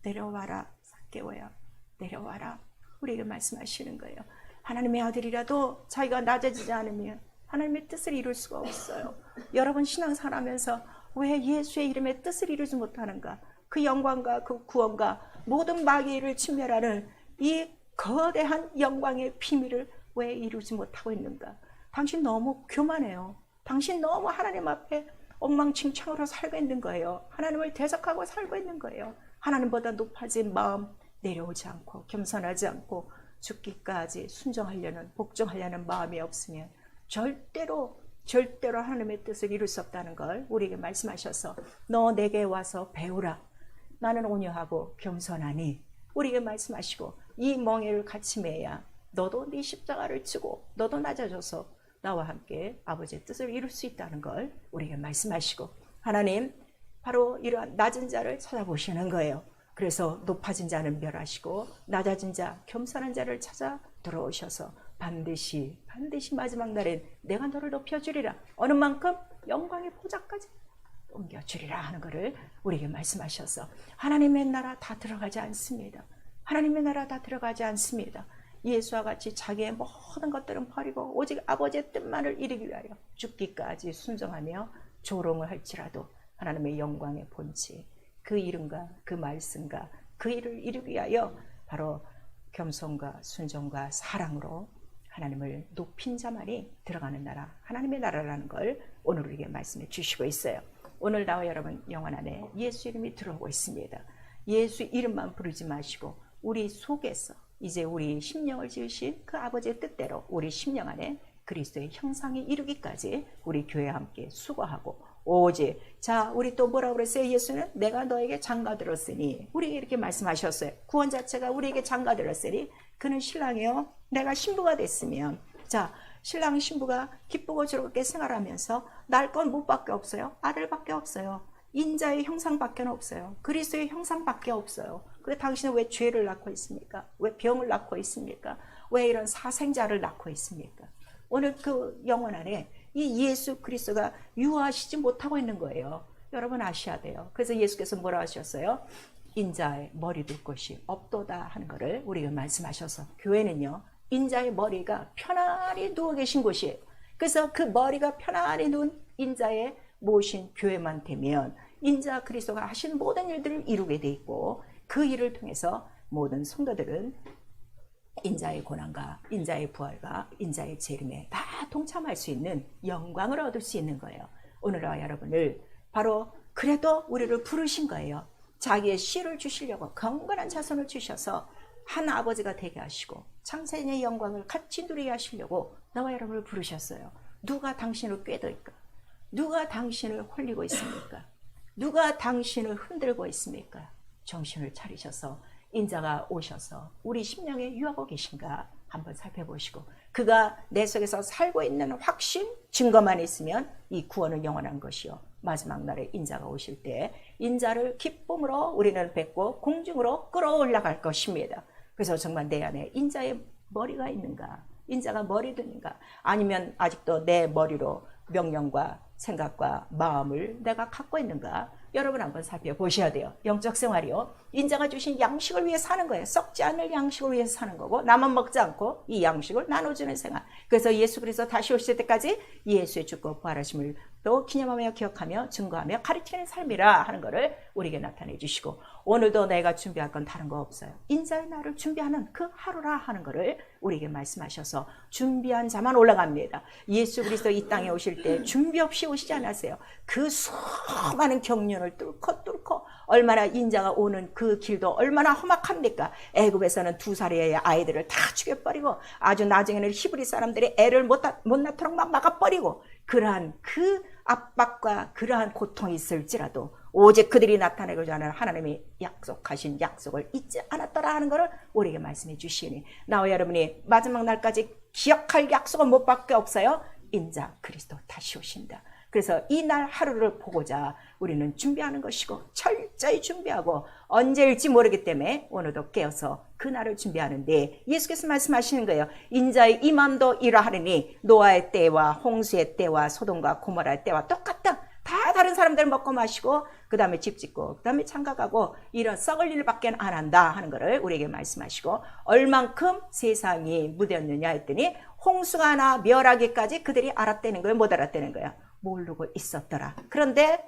내려와라, 삭개오야, 내려와라. 우리에게 말씀하시는 거예요. 하나님의 아들이라도 자기가 낮아지지 않으면 하나님의 뜻을 이룰 수가 없어요. 여러분 신앙생활하면서 왜 예수의 이름의 뜻을 이루지 못하는가? 그 영광과 그 구원과 모든 마귀를 침멸하는 이 거대한 영광의 비밀을 왜 이루지 못하고 있는가? 당신 너무 교만해요. 당신 너무 하나님 앞에 엉망진창으로 살고 있는 거예요. 하나님을 대적하고 살고 있는 거예요. 하나님보다 높아진 마음, 내려오지 않고 겸손하지 않고 죽기까지 순종하려는, 복종하려는 마음이 없으면 절대로 하나님의 뜻을 이룰 수 없다는 걸 우리에게 말씀하셔서 너 내게 와서 배우라, 나는 온유하고 겸손하니 우리에게 말씀하시고 이 멍에를 같이 매야 너도 네 십자가를 지고 너도 낮아져서 나와 함께 아버지의 뜻을 이룰 수 있다는 걸 우리에게 말씀하시고, 하나님 바로 이러한 낮은 자를 찾아보시는 거예요. 그래서 높아진 자는 멸하시고 낮아진 자, 겸손한 자를 찾아 들어오셔서 반드시 마지막 날엔 내가 너를 높여주리라, 어느 만큼 영광의 보좌까지 옮겨주리라 하는 것을 우리에게 말씀하셔서 하나님의 나라 다 들어가지 않습니다. 하나님의 나라 다 들어가지 않습니다. 예수와 같이 자기의 모든 것들은 버리고 오직 아버지의 뜻만을 이루기 위하여 죽기까지 순종하며 조롱을 할지라도 하나님의 영광의 본체, 그 이름과 그 말씀과 그 일을 이루기 위하여 바로 겸손과 순종과 사랑으로 하나님을 높인 자만이 들어가는 나라, 하나님의 나라라는 걸 오늘 우리에게 말씀해 주시고 있어요. 오늘 나와 여러분 영혼 안에 예수 이름이 들어오고 있습니다. 예수 이름만 부르지 마시고 우리 속에서 이제 우리 심령을 지으신 그 아버지의 뜻대로 우리 심령 안에 그리스도의 형상이 이루기까지 우리 교회와 함께 수고하고, 오직 자 우리 또 뭐라고 그랬어요? 예수는 내가 너에게 장가들었으니, 우리에게 이렇게 말씀하셨어요. 구원 자체가 우리에게 장가들었으니 그는 신랑이요 내가 신부가 됐으면, 자 신랑 신부가 기쁘고 즐겁게 생활하면서 낳을 건 무밖에 없어요. 아들밖에 없어요. 인자의 형상밖에 없어요. 그리스도의 형상밖에 없어요. 근데 당신은 왜 죄를 낳고 있습니까? 왜 병을 낳고 있습니까? 왜 이런 사생자를 낳고 있습니까? 오늘 그 영혼 안에 이 예수 그리스도가 유하시지 못하고 있는 거예요. 여러분 아셔야 돼요. 그래서 예수께서 뭐라 하셨어요? 인자의 머리 둘 곳이 없도다 하는 것을 우리가 말씀하셔서, 교회는요 인자의 머리가 편안히 누워 계신 곳이에요. 그래서 그 머리가 편안히 누운 인자의 모신 교회만 되면 인자 그리스도가 하신 모든 일들을 이루게 돼 있고, 그 일을 통해서 모든 성도들은 인자의 고난과 인자의 부활과 인자의 재림에 다 동참할 수 있는 영광을 얻을 수 있는 거예요. 오늘과 여러분을 바로 그래도 우리를 부르신 거예요. 자기의 씨를 주시려고 경건한 자손을 주셔서 한 아버지가 되게 하시고 창세인의 영광을 같이 누리게 하시려고 나와 여러분을 부르셨어요. 누가 당신을 꾀들까? 누가 당신을 홀리고 있습니까? 누가 당신을 흔들고 있습니까? 정신을 차리셔서 인자가 오셔서 우리 심령에 유하고 계신가? 한번 살펴보시고 그가 내 속에서 살고 있는 확신, 증거만 있으면 이 구원은 영원한 것이요. 마지막 날에 인자가 오실 때 인자를 기쁨으로 우리는 뵙고 공중으로 끌어올라갈 것입니다. 그래서 정말 내 안에 인자의 머리가 있는가? 인자가 머리든가? 아니면 아직도 내 머리로 명령과 생각과 마음을 내가 갖고 있는가? 여러분 한번 살펴보셔야 돼요. 영적 생활이요. 인자가 주신 양식을 위해 사는 거예요. 썩지 않을 양식을 위해서 사는 거고 나만 먹지 않고 이 양식을 나눠주는 생활. 그래서 예수 그리스도 다시 오실 때까지 예수의 죽고 부활하심을 또 기념하며 기억하며 증거하며 가르치는 삶이라 하는 것을 우리에게 나타내 주시고 오늘도 내가 준비할 건 다른 거 없어요. 인자의 날을 준비하는 그 하루라 하는 것을 우리에게 말씀하셔서 준비한 자만 올라갑니다. 예수 그리스도 이 땅에 오실 때 준비 없이 오시지 않았어요. 그 수많은 경륜을 뚫고 얼마나 인자가 오는 그 길도 얼마나 험악합니까? 애굽에서는 2살의 아이들을 다 죽여버리고 아주 나중에는 히브리 사람들이 애를 못 낳도록 막 막아버리고 그러한 그 압박과 그러한 고통이 있을지라도 오직 그들이 나타내고자 하는 하나님이 약속하신 약속을 잊지 않았더라 하는 것을 우리에게 말씀해 주시니 나와 여러분이 마지막 날까지 기억할 약속은 못 밖에 없어요. 인자 그리스도 다시 오신다. 그래서 이 날 하루를 보고자 우리는 준비하는 것이고 철저히 준비하고 언제일지 모르기 때문에 오늘도 깨어서 그날을 준비하는데 예수께서 말씀하시는 거예요. 인자의 임함도 이러하리니 노아의 때와 홍수의 때와 소돔과 고모라의 때와 똑같다. 다 다른 사람들 먹고 마시고 그 다음에 집 짓고 그 다음에 장가가고 이런 썩을 일밖에 안 한다 하는 것을 우리에게 말씀하시고 얼만큼 세상이 무뎠느냐 했더니 홍수가 나 멸하기까지 그들이 알았다는 거예요. 못 알았다는 거예요. 모르고 있었더라. 그런데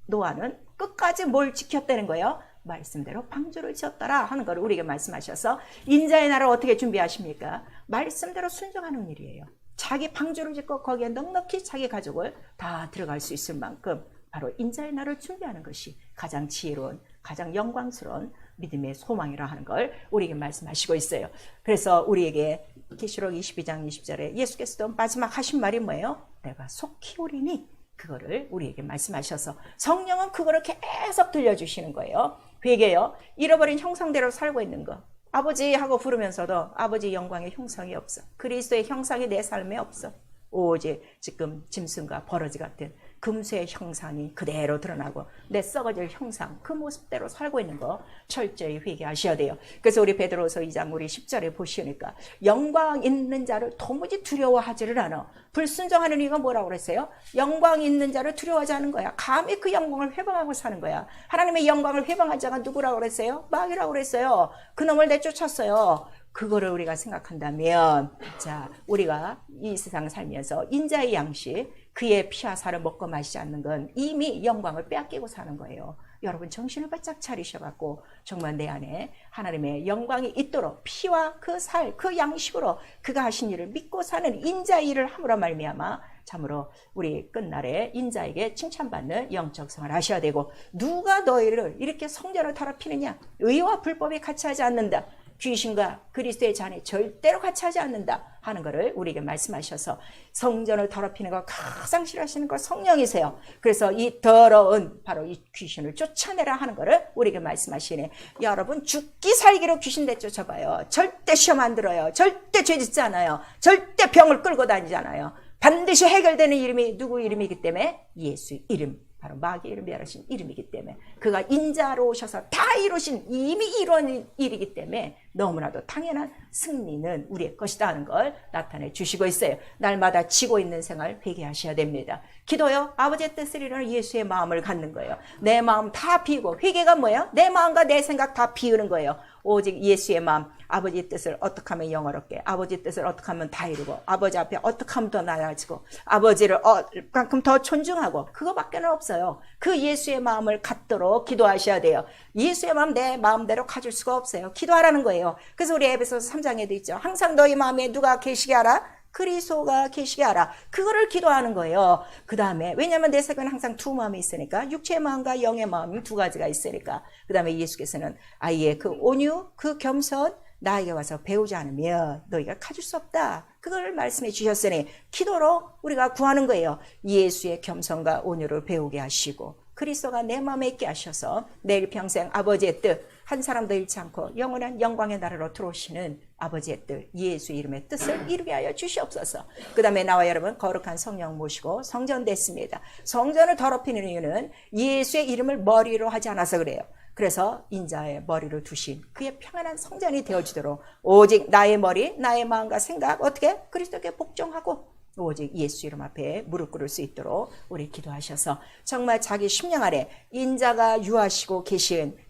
노아는 끝까지 뭘 지켰다는 거예요? 말씀대로 방주를 지었더라 하는 걸 우리에게 말씀하셔서 인자의 날을 어떻게 준비하십니까? 말씀대로 순종하는 일이에요. 자기 방주를 짓고 거기에 넉넉히 자기 가족을 다 들어갈 수 있을 만큼 바로 인자의 날을 준비하는 것이 가장 지혜로운 가장 영광스러운 믿음의 소망이라 하는 걸 우리에게 말씀하시고 있어요. 그래서 우리에게 계시록 22장 20절에 예수께서도 마지막 하신 말이 뭐예요? 내가 속히 오리니 그거를 우리에게 말씀하셔서 성령은 그거를 계속 들려주시는 거예요. 회개요. 잃어버린 형상대로 살고 있는 거. 아버지 하고 부르면서도 아버지 영광의 형상이 없어. 그리스도의 형상이 내 삶에 없어. 오직 지금 짐승과 버러지 같은 금수의 형상이 그대로 드러나고 내 썩어질 형상 그 모습대로 살고 있는 거 철저히 회개하셔야 돼요. 그래서 우리 베드로서 2장 우리 10절에 보시니까 영광 있는 자를 도무지 두려워하지를 않아. 불순종하는 이가 뭐라고 그랬어요? 영광 있는 자를 두려워하지 않은 거야. 감히 그 영광을 회방하고 사는 거야. 하나님의 영광을 회방한 자가 누구라고 그랬어요? 마귀라고 그랬어요. 그놈을 내쫓았어요. 그거를 우리가 생각한다면 자 우리가 이 세상을 살면서 인자의 양식 그의 피와 살을 먹고 마시지 않는 건 이미 영광을 빼앗기고 사는 거예요. 여러분 정신을 바짝 차리셔갖고 정말 내 안에 하나님의 영광이 있도록 피와 그 살, 그 양식으로 그가 하신 일을 믿고 사는 인자의 일을 함으로 말미암아 참으로 우리 끝날에 인자에게 칭찬받는 영적 생활을 하셔야 되고 누가 너희를 이렇게 성전을 더럽히느냐? 의와 불법이 같이 하지 않는다. 귀신과 그리스도의 잔이 절대로 같이 하지 않는다 하는 것을 우리에게 말씀하셔서 성전을 더럽히는 거 가장 싫어하시는 거 성령이세요. 그래서 이 더러운 바로 이 귀신을 쫓아내라 하는 것을 우리에게 말씀하시네. 여러분 죽기 살기로 귀신 내쫓아봐요. 절대 시험 안 들어요. 절대 죄 짓지 않아요. 절대 병을 끌고 다니잖아요. 반드시 해결되는 이름이 누구 이름이기 때문에 예수 이름. 바로 마귀의 이름이 하신 이름이기 때문에 그가 인자로 오셔서 다 이루신 이미 이루어진 일이기 때문에 너무나도 당연한 승리는 우리의 것이다 하는 걸 나타내 주시고 있어요. 날마다 지고 있는 생활 회개하셔야 됩니다. 기도요. 아버지의 뜻을 이루는 예수의 마음을 갖는 거예요. 내 마음 다 비우고 회개가 뭐예요? 내 마음과 내 생각 다 비우는 거예요. 오직 예수의 마음 아버지의 뜻을 어떻게 하면 영어롭게 아버지의 뜻을 어떻게 하면 다 이루고 아버지 앞에 어떻게 하면 더 나아지고 아버지를 얼만큼 더 존중하고 그거밖에는 없어요. 그 예수의 마음을 갖도록 기도하셔야 돼요. 예수의 마음 내 마음대로 가질 수가 없어요. 기도하라는 거예요. 그래서 우리 에베소서 3장에도 있죠. 항상 너희 마음에 누가 계시게 하라? 그리스도가 계시게 하라. 그거를 기도하는 거예요. 그 다음에 왜냐하면 내 생각은 항상 두 마음이 있으니까 육체의 마음과 영의 마음이 두 가지가 있으니까 그 다음에 예수께서는 아이의 그 온유 그 겸손 나에게 와서 배우지 않으면 너희가 가질 수 없다. 그걸 말씀해 주셨으니 기도로 우리가 구하는 거예요. 예수의 겸손과 온유를 배우게 하시고 그리스도가 내 마음에 있게 하셔서 내일 평생 아버지의 뜻 한 사람도 잃지 않고 영원한 영광의 나라로 들어오시는 아버지의 뜻, 예수 이름의 뜻을 이루게 하여 주시옵소서. 그 다음에 나와 여러분 거룩한 성령 모시고 성전됐습니다. 성전을 더럽히는 이유는 예수의 이름을 머리로 하지 않아서 그래요. 그래서 인자의 머리를 두신 그의 평안한 성전이 되어지도록 오직 나의 머리, 나의 마음과 생각 어떻게 그리스도께 복종하고 오직 예수 이름 앞에 무릎 꿇을 수 있도록 우리 기도하셔서 정말 자기 심령 아래 인자가 유하시고 계신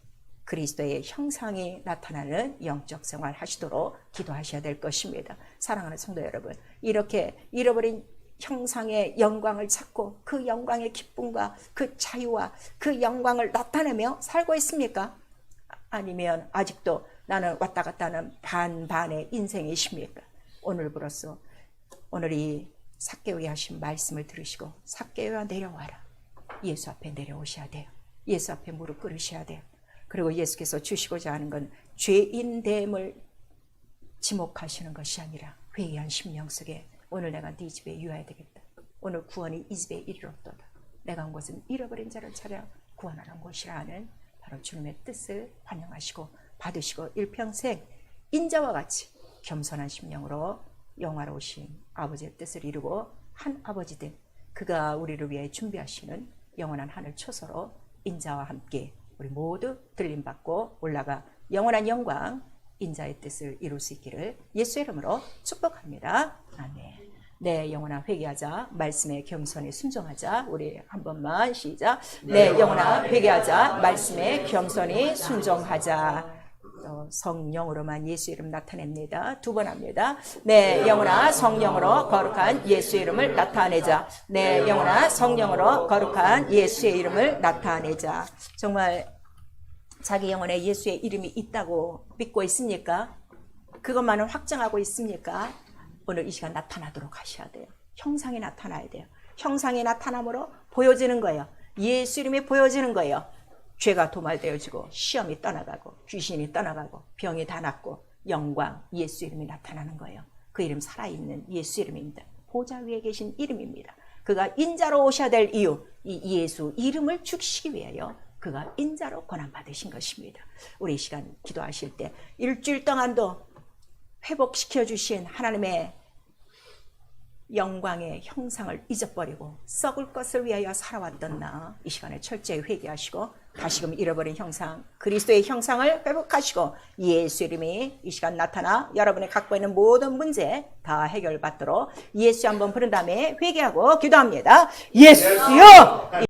그리스도의 형상이 나타나는 영적 생활 하시도록 기도하셔야 될 것입니다. 사랑하는 성도 여러분, 이렇게 잃어버린 형상의 영광을 찾고 그 영광의 기쁨과 그 자유와 그 영광을 나타내며 살고 있습니까? 아니면 아직도 나는 왔다 갔다 하는 반반의 인생이십니까? 오늘부로써 오늘 이 삭개오에 하신 말씀을 들으시고 삭개오야 내려와라. 예수 앞에 내려오셔야 돼요. 예수 앞에 무릎 꿇으셔야 돼요. 그리고 예수께서 주시고자 하는 건 죄인됨을 지목하시는 것이 아니라 회개한 심령 속에 오늘 내가 네 집에 유하야 되겠다. 오늘 구원이 이 집에 이르렀도다. 내가 온 곳은 잃어버린 자를 찾아 구원하는 곳이라 하는 바로 주님의 뜻을 환영하시고 받으시고 일평생 인자와 같이 겸손한 심령으로 영화로우신 아버지의 뜻을 이루고 한 아버지된 그가 우리를 위해 준비하시는 영원한 하늘 초소로 인자와 함께 우리 모두 들림받고 올라가 영원한 영광 인자의 뜻을 이룰 수 있기를 예수의 이름으로 축복합니다. 아멘. 네, 영원한 회개하자. 말씀에 겸손히 순종하자. 우리 한 번만 시작. 네, 영원한 회개하자. 말씀에 겸손히 순종하자. 성령으로만 예수 이름 나타냅니다. 두 번 합니다. 네, 영원한 성령으로 거룩한 예수 이름을 나타내자. 네, 영원한 성령으로 거룩한 예수의 이름을 나타내자. 정말 자기 영혼에 예수의 이름이 있다고 믿고 있습니까? 그것만은 확정하고 있습니까? 오늘 이 시간 나타나도록 하셔야 돼요. 형상이 나타나야 돼요. 형상이 나타남으로 보여지는 거예요. 예수 이름이 보여지는 거예요. 죄가 도말되어지고 시험이 떠나가고 귀신이 떠나가고 병이 다 낫고 영광 예수 이름이 나타나는 거예요. 그 이름 살아있는 예수 이름입니다. 보좌 위에 계신 이름입니다. 그가 인자로 오셔야 될 이유, 이 예수 이름을 주시기 위하여 그가 인자로 고난받으신 것입니다. 우리 이 시간 기도하실 때 일주일 동안도 회복시켜 주신 하나님의 영광의 형상을 잊어버리고 썩을 것을 위하여 살아왔던 나 이 시간에 철저히 회개하시고 다시금 잃어버린 형상 그리스도의 형상을 회복하시고 예수 이름이 이 시간 나타나 여러분이 갖고 있는 모든 문제 다 해결받도록 예수 한번 부른 다음에 회개하고 기도합니다. 예수여